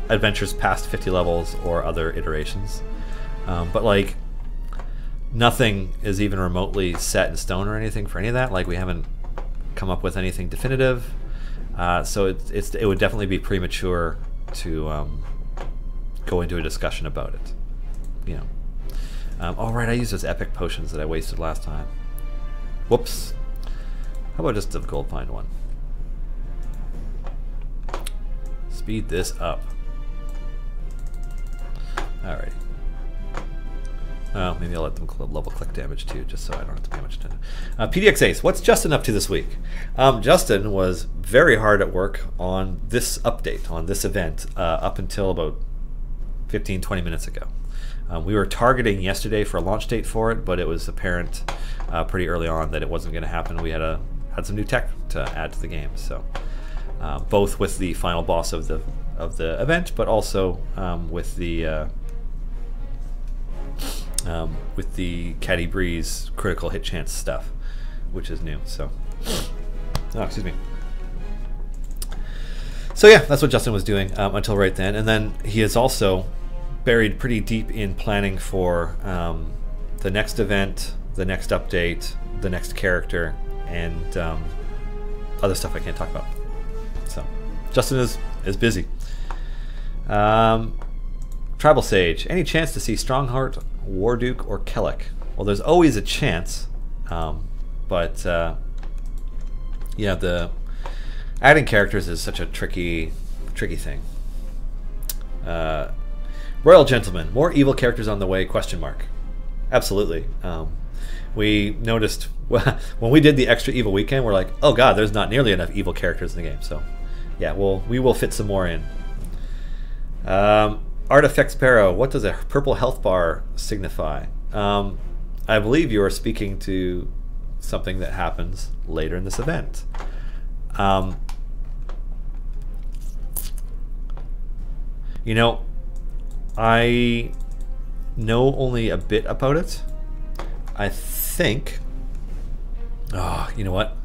adventures past 50 levels or other iterations, but like nothing is even remotely set in stone or anything for any of that. Like we haven't come up with anything definitive, so it would definitely be premature to go into a discussion about it. You know. Oh right, I used those epic potions that I wasted last time. Whoops. How about just a gold find one? Speed this up. Alrighty. Maybe I'll let them level click damage too, just so I don't have to pay much attention. PDX Ace, what's Justin up to this week? Justin was very hard at work on this update, on this event, up until about 15-20 minutes ago. We were targeting yesterday for a launch date for it, but it was apparent pretty early on that it wasn't going to happen. We had some new tech to add to the game, so both with the final boss of the event, but also with the Catti-brie's critical hit chance stuff, which is new. So, oh, excuse me. So yeah, that's what Justin was doing until right then, and then he is also buried pretty deep in planning for the next event, the next update, the next character, and other stuff I can't talk about. So Justin is busy. Tribal Sage, any chance to see Strongheart, Warduke, or Kellic? Well, there's always a chance, but yeah, the adding characters is such a tricky thing. Royal Gentleman, more evil characters on the way? Question mark. Absolutely. We noticed when we did the extra evil weekend, we're like, oh god, there's not nearly enough evil characters in the game. So yeah, we will fit some more in. Artifacts Sparrow, what does a purple health bar signify? I believe you are speaking to something that happens later in this event. You know, I know only a bit about it. I think, you know what?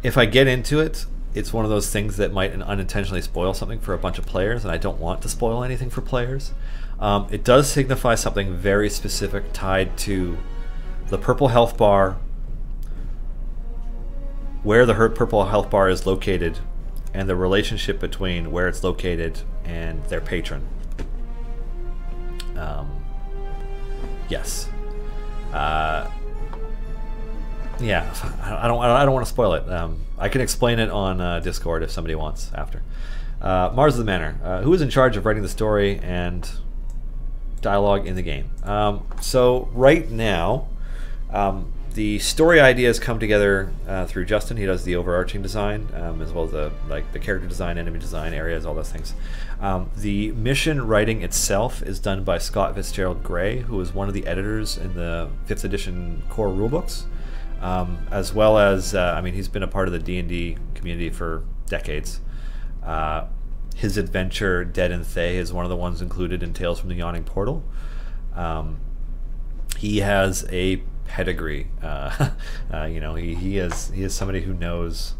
If I get into it, it's one of those things that might unintentionally spoil something for a bunch of players, and I don't want to spoil anything for players. It does signify something very specific tied to the purple health bar, where the purple health bar is located, and the relationship between where it's located and their patron. Yes. Yeah, I don't want to spoil it. I can explain it on Discord if somebody wants after. Mars of the Manor. Who is in charge of writing the story and dialogue in the game? So right now, the story ideas come together through Justin. He does the overarching design, as well as the character design, enemy design, areas, all those things. The mission writing itself is done by Scott Fitzgerald Gray, who is one of the editors in the 5th edition core rulebooks, as well as I mean, he's been a part of the D&D community for decades. His adventure Dead and Thay is one of the ones included in Tales from the Yawning Portal. He has a pedigree. You know, he is somebody who knows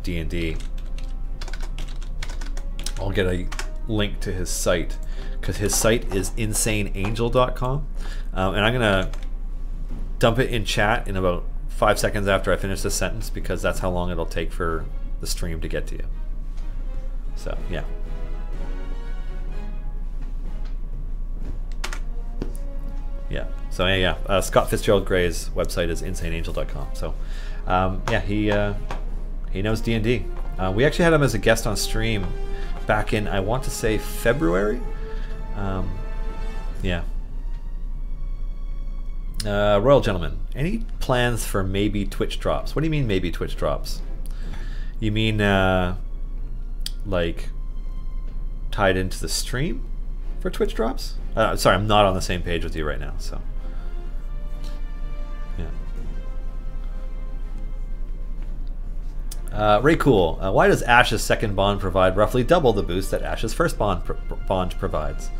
D&D. I'll get a link to his site, because his site is insaneangel.com, and I'm gonna dump it in chat in about 5 seconds after I finish this sentence, because that's how long it'll take for the stream to get to you. So yeah. Yeah. So yeah. Scott Fitzgerald Gray's website is insaneangel.com. So yeah, he knows D&D. We actually had him as a guest on stream back in, I want to say, February. Yeah. Royal Gentleman, any plans for maybe Twitch drops? What do you mean maybe Twitch drops? You mean like tied into the stream for Twitch drops? Sorry, I'm not on the same page with you right now. So yeah. Ray Cool, why does Ash's second bond provide roughly double the boost that Ash's first bond provides?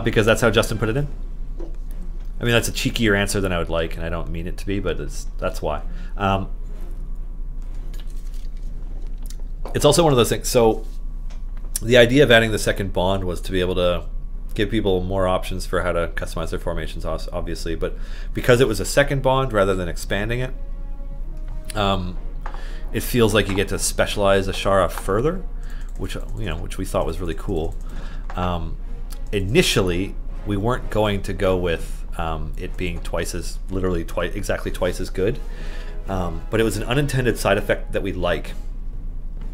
Because that's how Justin put it in. I mean, that's a cheekier answer than I would like, and I don't mean it to be, but that's why. It's also one of those things. So the idea of adding the second bond was to be able to give people more options for how to customize their formations, obviously. But because it was a second bond rather than expanding it, it feels like you get to specialize Ashara further, which which we thought was really cool. Initially, we weren't going to go with it being exactly twice as good, but it was an unintended side effect that we like,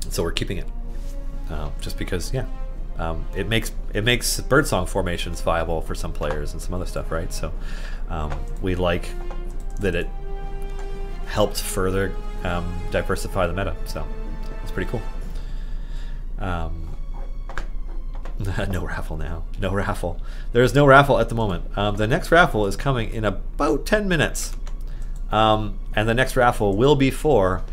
so we're keeping it, just because it makes birdsong formations viable for some players and some other stuff, right? So we like that it helped further diversify the meta, so it's pretty cool. No raffle now. No raffle. There is no raffle at the moment. The next raffle is coming in about 10 minutes. And the next raffle will be for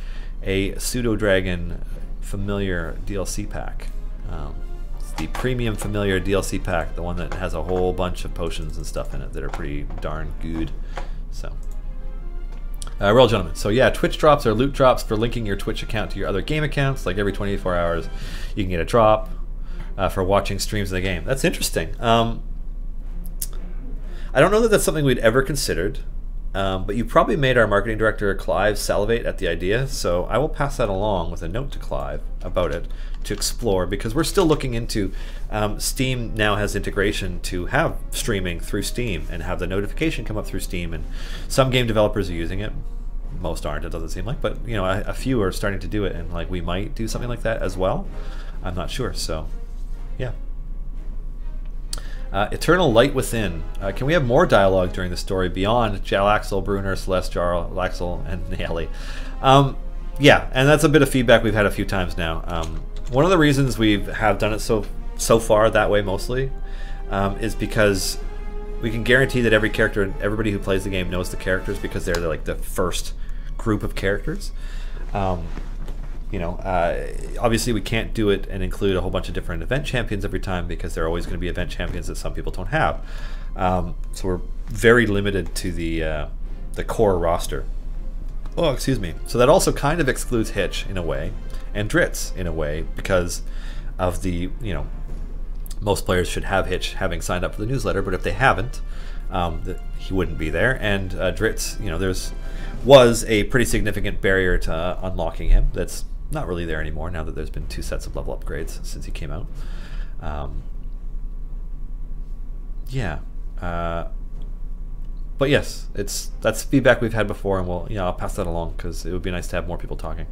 a Pseudo Dragon Familiar DLC pack. It's the Premium Familiar DLC pack, the one that has a whole bunch of potions and stuff in it that are pretty darn good. So, well, gentlemen, so yeah, Twitch drops are loot drops for linking your Twitch account to your other game accounts. Like every 24 hours, you can get a drop for watching streams of the game. That's interesting. I don't know that that's something we'd ever considered, but you probably made our marketing director, Clive, salivate at the idea, so I will pass that along with a note to Clive about it to explore, because we're still looking into Steam now has integration to have streaming through Steam and have the notification come up through Steam, and some game developers are using it. Most aren't, it doesn't seem like, but a few are starting to do it, and like we might do something like that as well. I'm not sure, so yeah. Eternal Light Within. Can we have more dialogue during the story beyond Jalaxel, Bruner, Celeste, Jarl, Laxel, and Naeli? Yeah, and that's a bit of feedback we've had a few times now. One of the reasons we have done it so far that way mostly is because we can guarantee that everybody who plays the game knows the characters, because they're like the first group of characters. Obviously we can't do it and include a whole bunch of different event champions every time, because there are always going to be event champions that some people don't have. So we're very limited to the core roster. Oh, excuse me. So that also kind of excludes Hitch in a way, and Dritz in a way, because of the, most players should have Hitch having signed up for the newsletter, but if they haven't, he wouldn't be there. And Dritz, was a pretty significant barrier to unlocking him. That's not really there anymore now that there's been 2 sets of level upgrades since he came out. But yes, that's feedback we've had before, and I'll pass that along, because it would be nice to have more people talking.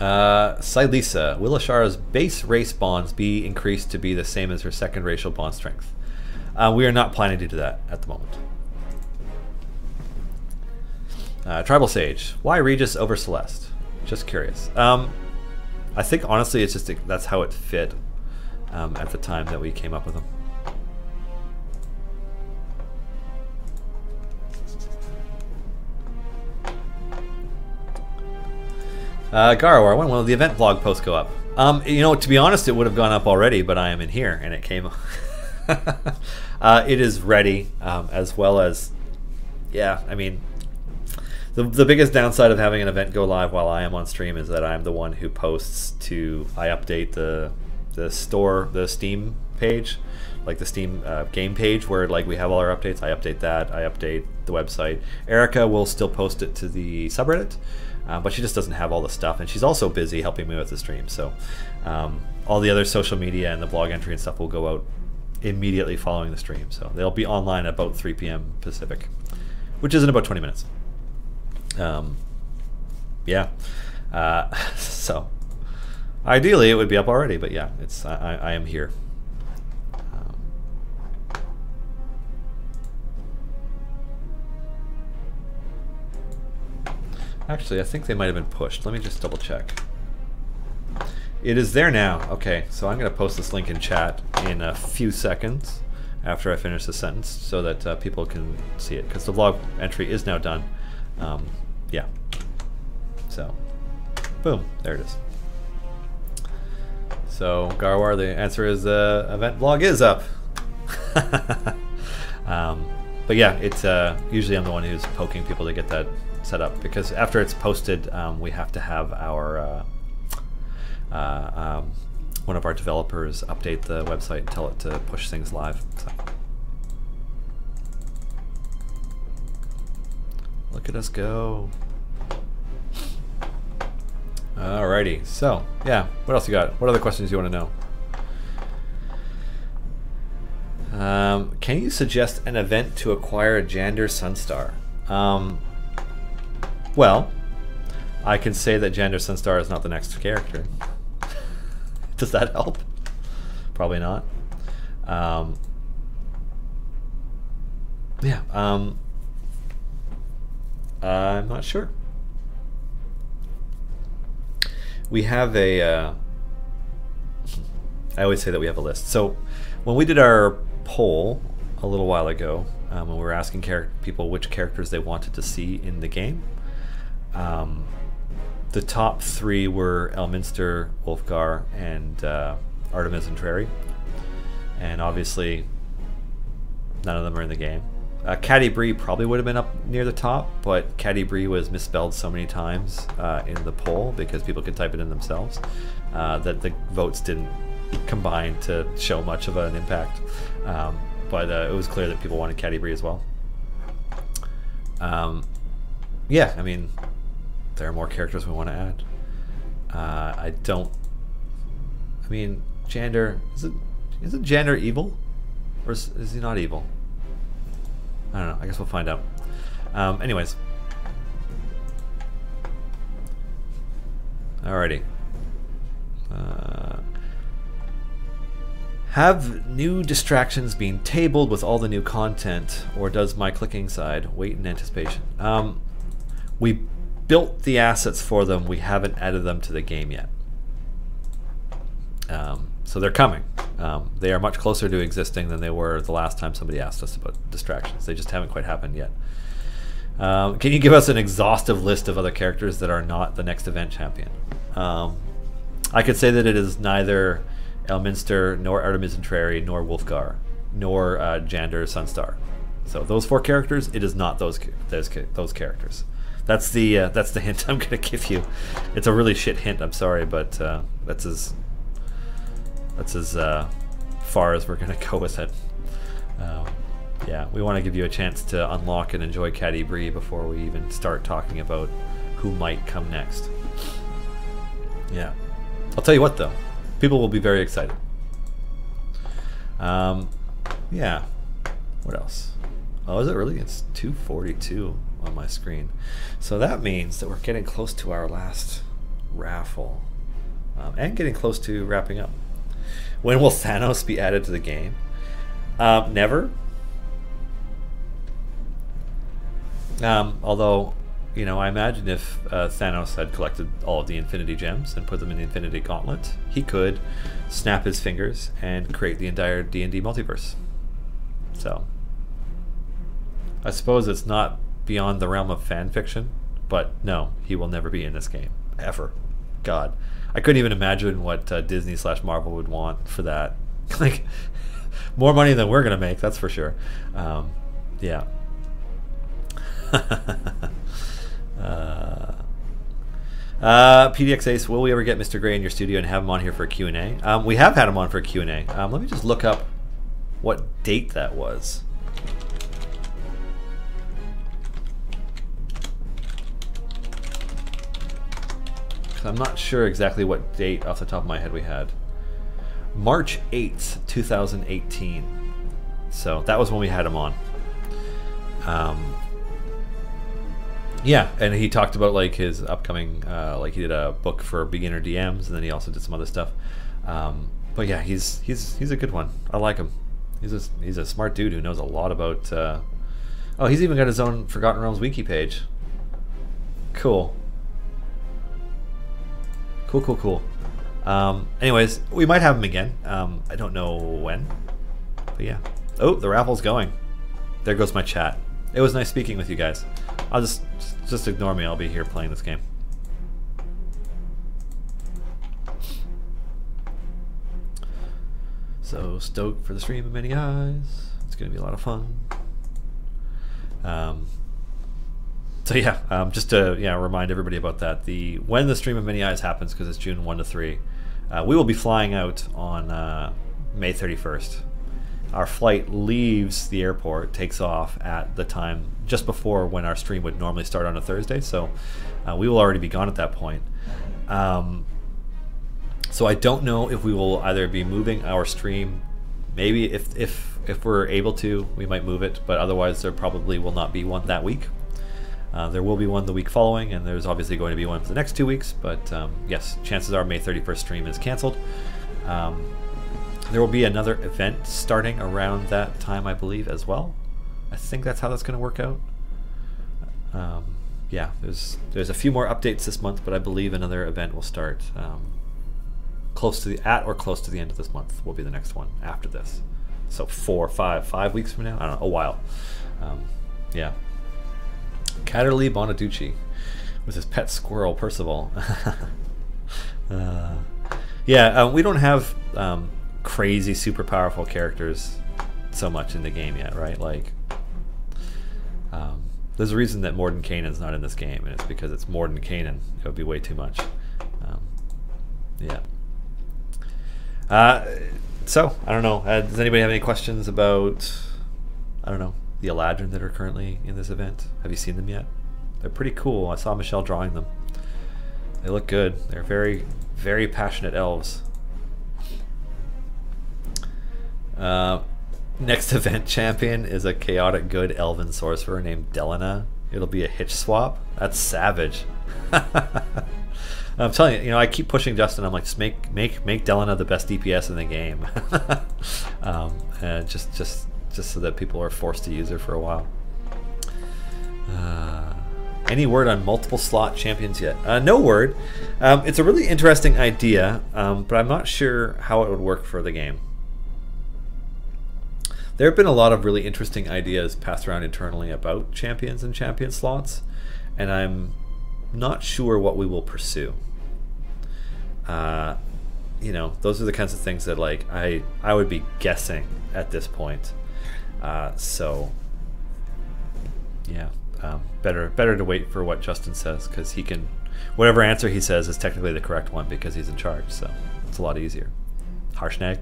Silisa, will Ashara's base race bonds be increased to be the same as her second racial bond strength? We are not planning to do that at the moment. Tribal Sage, why Regis over Celeste? Just curious. I think honestly it's just that's how it fit at the time that we came up with them. Garwar, when will the event blog post go up? To be honest, it would have gone up already, but I am in here and it came. It is ready, as well as, the biggest downside of having an event go live while I am on stream is that I'm the one who posts I update the Steam page, like the Steam game page where like we have all our updates. I update that. I update the website. Erica will still post it to the subreddit, but she just doesn't have all the stuff, and she's also busy helping me with the stream. So all the other social media and the blog entry and stuff will go out immediately following the stream. So they'll be online at about 3 p.m. Pacific, which is in about 20 minutes. So ideally it would be up already, but yeah, I am here. Actually, I think they might have been pushed. Let me just double check. It is there now. Okay, so I'm going to post this link in chat in a few seconds after I finish the sentence, so that people can see it, because the vlog entry is now done. Yeah. So, boom, there it is. So, Garwar, the answer is the event blog is up. But yeah, it's usually I'm the one who's poking people to get that set up, because after it's posted, we have to have our one of our developers update the website and tell it to push things live. So. Look at us go. Alrighty, so yeah, what else you got? What other questions do you want to know? Can you suggest an event to acquire a Jander Sunstar? Well, I can say that Jander Sunstar is not the next character. Does that help? Probably not. Yeah, I'm not sure. We have a, I always say that we have a list. So when we did our poll a little while ago, when we were asking people which characters they wanted to see in the game, the top 3 were Elminster, Wulfgar, and Artemis and Trary. And obviously, none of them are in the game. Catti-brie probably would have been up near the top, but Catti-brie was misspelled so many times in the poll because people could type it in themselves that the votes didn't combine to show much of an impact. But it was clear that people wanted Catti-brie as well. Yeah, I mean, there are more characters we want to add. I mean, Jander, is it Jander evil? Or is he not evil? I don't know. I guess we'll find out. Anyways. Alrighty. Have new distractions been tabled with all the new content, or does my clicking side wait in anticipation? We built the assets for them. We haven't added them to the game yet. So they're coming. They are much closer to existing than they were the last time somebody asked us about distractions. They just haven't quite happened yet. Can you give us an exhaustive list of other characters that are not the next event champion? I could say that it is neither Elminster, nor Artemis and Trary, nor Wulfgar, nor Jander Sunstar. So those 4 characters, it is not those characters. That's the hint I'm going to give you. It's a really shit hint. I'm sorry, but that's as far as we're going to go with it. Yeah, we want to give you a chance to unlock and enjoy Catti-brie before we even start talking about who might come next. Yeah. I'll tell you what, though. People will be very excited. Yeah. What else? Oh, is it really? It's 2:42 on my screen. So that means that we're getting close to our last raffle. And getting close to wrapping up. When will Thanos be added to the game? Never. Although, you know, I imagine if Thanos had collected all of the Infinity Gems and put them in the Infinity Gauntlet, he could snap his fingers and create the entire D&D multiverse. So, I suppose it's not beyond the realm of fan fiction, but no, he will never be in this game. Ever. God. I couldn't even imagine what Disney/Marvel would want for that. Like, more money than we're going to make, that's for sure. Yeah. PDX Ace, will we ever get Mr. Gray in your studio and have him on here for a Q&A? We have had him on for a Q&A. Let me just look up what date that was. I'm not sure exactly what date off the top of my head we had. March 8th, 2018. So that was when we had him on. Yeah, and he talked about like his upcoming, like he did a book for beginner DMs, and then he also did some other stuff. But yeah, he's a good one. I like him. He's a smart dude who knows a lot about. Oh, he's even got his own Forgotten Realms wiki page. Cool. Cool. Anyways, we might have him again. I don't know when, but yeah. Oh, the raffle's going. There goes my chat. It was nice speaking with you guys. I'll just ignore me. I'll be here playing this game. So stoked for the stream of many eyes. It's gonna be a lot of fun. So yeah, just to remind everybody about that. When the stream of many eyes happens, because it's June 1 to 3, we will be flying out on May 31st, our flight leaves the airport, takes off at the time just before when our stream would normally start on a Thursday. So we will already be gone at that point. So I don't know if we will either be moving our stream. Maybe if we're able to, we might move it, but otherwise there probably will not be one that week. There will be one the week following, and there's obviously going to be one for the next 2 weeks, but yes, chances are May 31st stream is canceled. There will be another event starting around that time, I believe, as well. I think that's how that's going to work out. Yeah, there's a few more updates this month, but I believe another event will start close to the end of this month will be the next one after this. So 5 weeks from now, I don't know, a while. Yeah. Cattie-brie Bonaducci with his pet squirrel Percival. Yeah, we don't have crazy super powerful characters so much in the game yet, right? Like, there's a reason that Mordenkainen's not in this game, and it's because it's Mordenkainen. It would be way too much. Yeah. So I don't know. Does anybody have any questions about, I don't know, the Eladrin that are currently in this event? Have you seen them yet? They're pretty cool. I saw Michelle drawing them. They look good. They're very, very passionate elves. Next event champion is a chaotic good elven sorcerer named Delana. It'll be a hitch swap. That's savage. I'm telling you, I keep pushing Justin. I'm like, just make Delana the best DPS in the game, just so that people are forced to use her for a while. Any word on multiple slot champions yet? No word. It's a really interesting idea, but I'm not sure how it would work for the game. There have been a lot of really interesting ideas passed around internally about champions and champion slots, and I'm not sure what we will pursue. Those are the kinds of things that, like, I would be guessing at this point. So yeah, better to wait for what Justin says, because he can, whatever answer he says is technically the correct one because he's in charge. So it's a lot easier. Harshnag.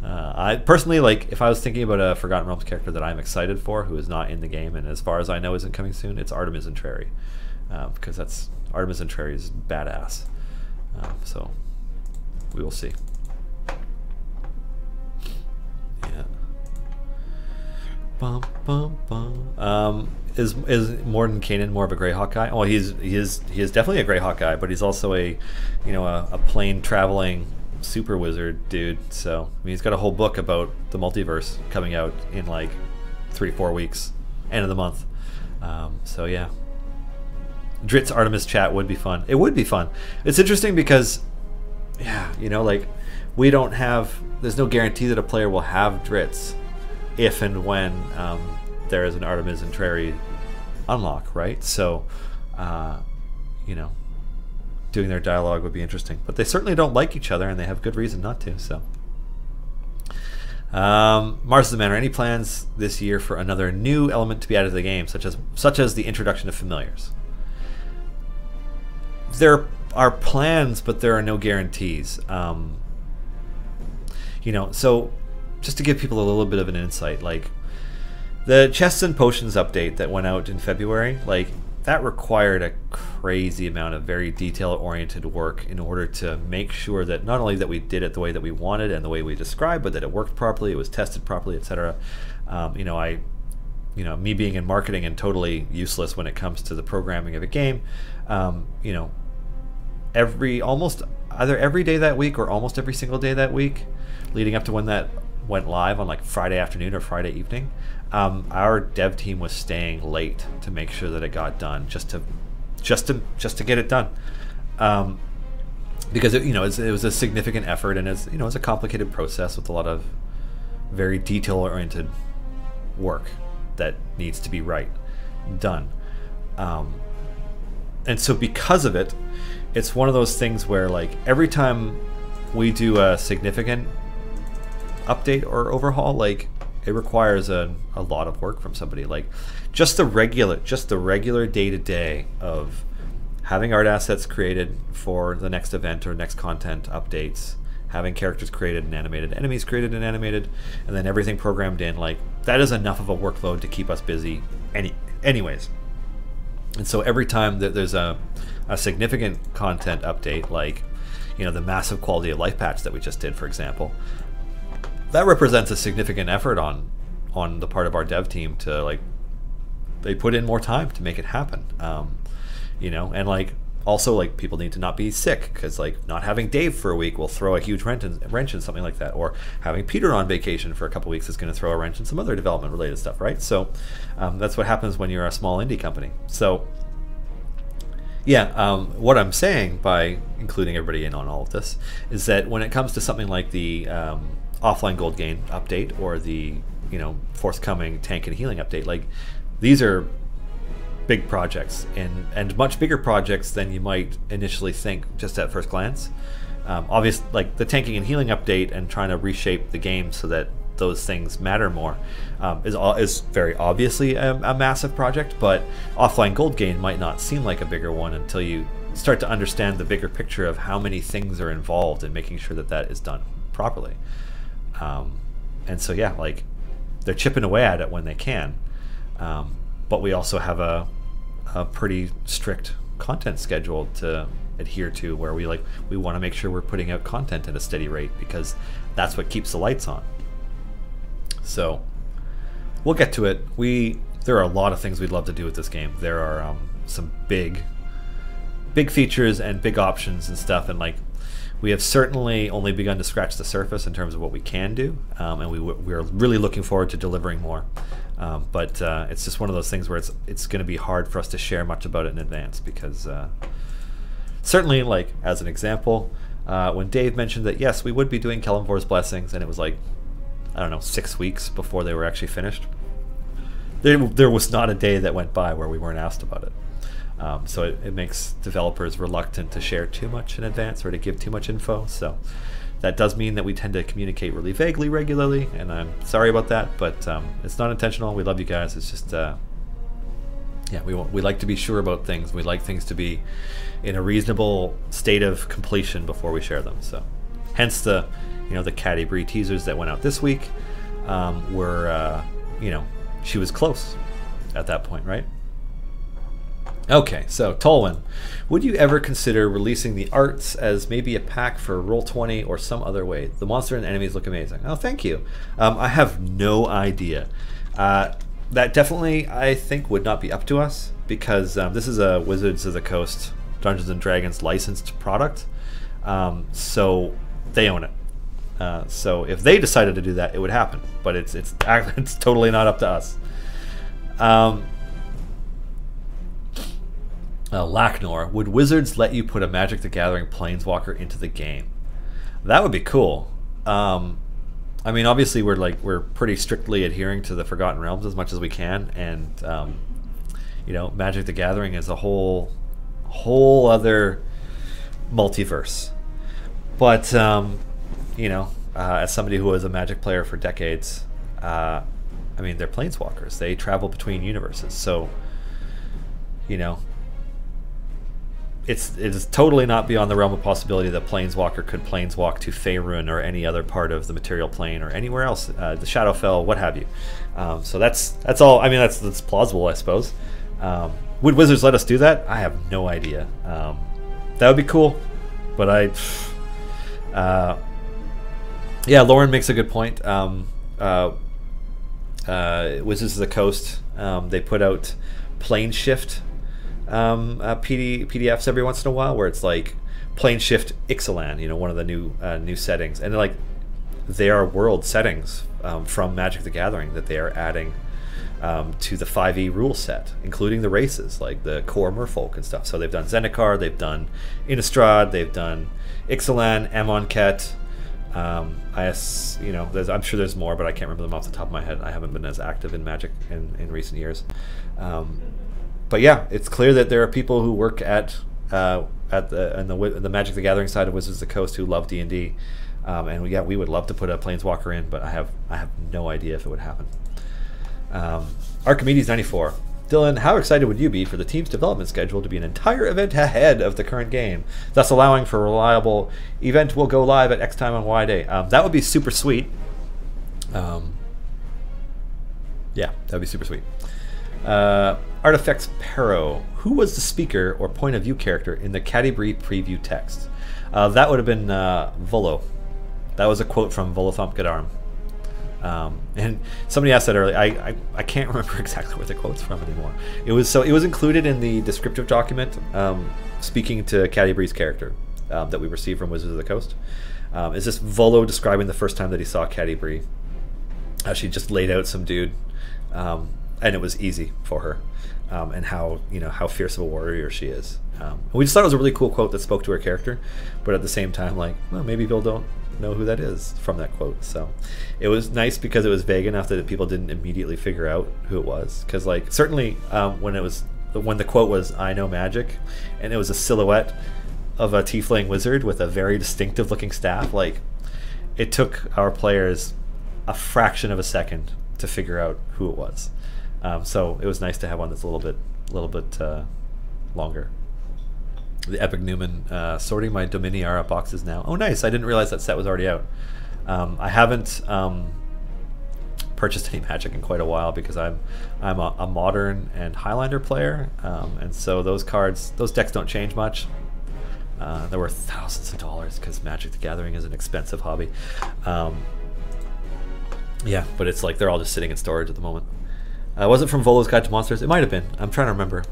I personally, like, if I was thinking about a Forgotten Realms character that I'm excited for, who is not in the game, and as far as I know isn't coming soon, it's Artemis Entreri, because Artemis Entreri is badass. So we will see. Yeah. Bum bum bum. Is Mordenkainen more of a Greyhawk guy? Oh, he is definitely a Greyhawk guy, but he's also a plane traveling super wizard dude. So I mean, he's got a whole book about the multiverse coming out in like 3-4 weeks, end of the month. So yeah, Dritz Artemis chat would be fun. It would be fun. It's interesting because, yeah, like, we don't have, there's no guarantee that a player will have Dritz if and when there is an Artemis Entreri unlock, right? So doing their dialogue would be interesting, but they certainly don't like each other, and they have good reason not to. So Mars the Manor, any plans this year for another new element to be added to the game, such as the introduction of familiars? There are plans, but there are no guarantees. So just to give people a little bit of an insight, like the chests and potions update that went out in February, like, that required a crazy amount of very detail-oriented work in order to make sure that not only that we did it the way that we wanted and the way we described, but that it worked properly, it was tested properly, etc. Me being in marketing and totally useless when it comes to the programming of a game, either every day that week or almost every single day that week, leading up to when that went live on like Friday afternoon or Friday evening, our dev team was staying late to make sure that it got done, just to get it done, because it was a significant effort, and it's a complicated process with a lot of very detail-oriented work that needs to be done, and so because of it, it's one of those things where, like, every time we do a significant update or overhaul, like, it requires a lot of work from somebody. Like, just the regular day-to-day of having art assets created for the next event or next content updates, having characters created and animated, enemies created and animated, and then everything programmed in. Like, that is enough of a workload to keep us busy anyways. And so every time that there's a significant content update, like, you know, the massive quality of life patch that we just did, for example, that represents a significant effort on the part of our dev team to, like, they put in more time to make it happen. You know, and like, also, like, people need to not be sick, because like not having Dave for a week will throw a huge wrench in something like that, or having Peter on vacation for a couple weeks is going to throw a wrench in some other development related stuff, right? So that's what happens when you're a small indie company. So yeah, what I'm saying by including everybody in on all of this is that when it comes to something like the offline gold gain update, or the, you know, forthcoming tank and healing update, like, these are big projects, and much bigger projects than you might initially think just at first glance. Obviously, like the tanking and healing update and trying to reshape the game so that those things matter more is very obviously a massive project, but offline gold gain might not seem like a bigger one until you start to understand the bigger picture of how many things are involved in making sure that that is done properly. And so yeah, like, they're chipping away at it when they can, but we also have a pretty strict content schedule to adhere to, where we want to make sure we're putting out content at a steady rate, because that's what keeps the lights on. So we'll get to it. There are a lot of things we'd love to do with this game. There are some big features and big options and stuff, and like, we have certainly only begun to scratch the surface in terms of what we can do, and we're really looking forward to delivering more. But it's just one of those things where it's going to be hard for us to share much about it in advance, because certainly, like, as an example, when Dave mentioned that yes, we would be doing Kelemvor's Blessings, and it was like, I don't know, 6 weeks before they were actually finished, there was not a day that went by where we weren't asked about it. So it makes developers reluctant to share too much in advance, or to give too much info. So that does mean that we tend to communicate really vaguely regularly, and I'm sorry about that, but it's not intentional. We love you guys. It's just, yeah, we like to be sure about things. We like things to be in a reasonable state of completion before we share them. So hence the, you know, the Catti-brie teasers that went out this week were, you know, she was close at that point, right? Okay, so Tolwyn, would you ever consider releasing the arts as maybe a pack for Roll20 or some other way? The monster and enemies look amazing. Oh, thank you. I have no idea. That definitely, I think, would not be up to us, because this is a Wizards of the Coast Dungeons and Dragons licensed product, so they own it. So if they decided to do that, it would happen, but it's totally not up to us. Lacknor, would Wizards let you put a Magic the Gathering Planeswalker into the game? That would be cool. I mean, obviously we're pretty strictly adhering to the Forgotten Realms as much as we can, and you know, Magic the Gathering is a whole other multiverse. But you know, as somebody who was a Magic player for decades, I mean, they're Planeswalkers. They travel between universes, so you know, it is totally not beyond the realm of possibility that Planeswalker could planeswalk to Faerun or any other part of the material plane or anywhere else, the Shadowfell, what have you. So that's all. I mean, that's plausible, I suppose. Would Wizards let us do that? I have no idea. That would be cool, but yeah, Lauren makes a good point. Wizards of the Coast, they put out Plane Shift PDFs every once in a while, where it's like Plane Shift Ixalan, you know, one of the new settings, and like, they are world settings from Magic the Gathering that they are adding to the 5e rule set, including the races like the core merfolk and stuff. So they've done Zendikar, they've done Innistrad, they've done Ixalan, Amonkhet. You know, I'm sure there's more, but I can't remember them off the top of my head. I haven't been as active in Magic in recent years. But yeah, it's clear that there are people who work at the Magic the Gathering side of Wizards of the Coast who love D&D, and yeah, we would love to put a Planeswalker in, but I have no idea if it would happen. Archimedes 94. Dylan, how excited would you be for the team's development schedule to be an entire event ahead of the current game, thus allowing for reliable event will go live at X time on Y day? That would be super sweet. Yeah, that would be super sweet. Artifacts Pero, who was the speaker or point of view character in the Catti-brie preview text? That would have been Volo. That was a quote from Volothomp Gadarm. And somebody asked that earlier. I can't remember exactly where the quote's from anymore. It was included in the descriptive document speaking to Catti-brie's character that we received from Wizards of the Coast. Is this Volo describing the first time that he saw Catti-brie? She just laid out some dude, and it was easy for her, and how fierce of a warrior she is. We just thought it was a really cool quote that spoke to her character, but at the same time, like, well, maybe people don't know who that is from that quote. So it was nice because it was vague enough that people didn't immediately figure out who it was. Because like certainly when the quote was "I know magic," and it was a silhouette of a tiefling wizard with a very distinctive looking staff, like it took our players a fraction of a second to figure out who it was. So it was nice to have one that's a little bit longer. The Epic Newman, sorting my Dominiara boxes now. Oh, nice! I didn't realize that set was already out. I haven't purchased any Magic in quite a while because I'm a Modern and Highlander player, and so those decks don't change much. They're worth thousands of dollars because Magic the Gathering is an expensive hobby. Yeah, but it's like they're all just sitting in storage at the moment. Was it from Volo's Guide to Monsters? It might have been. I'm trying to remember.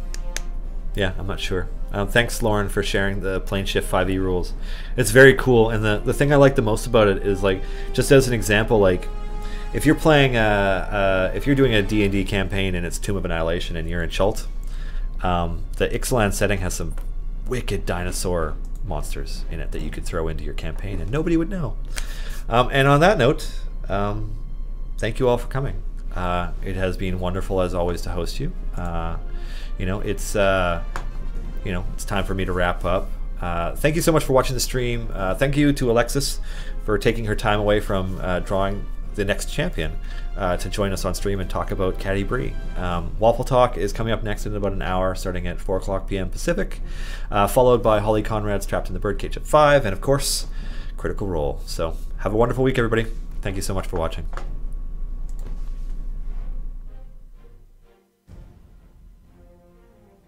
Yeah, I'm not sure. Thanks, Lauren, for sharing the Plane Shift 5e rules. It's very cool, and the thing I like the most about it is, like, just as an example, like, if you're playing if you're doing a D&D campaign and it's Tomb of Annihilation and you're in Chult, the Ixalan setting has some wicked dinosaur monsters in it that you could throw into your campaign and nobody would know. And on that note, thank you all for coming. It has been wonderful as always to host you. It's time for me to wrap up. Thank you so much for watching the stream. Thank you to Alexis for taking her time away from drawing the next champion to join us on stream and talk about Catti-brie. Waffle Talk is coming up next in about an hour, starting at 4:00 p.m. Pacific, followed by Holly Conrad's Trapped in the Birdcage at 5, and of course, Critical Role. So have a wonderful week, everybody. Thank you so much for watching.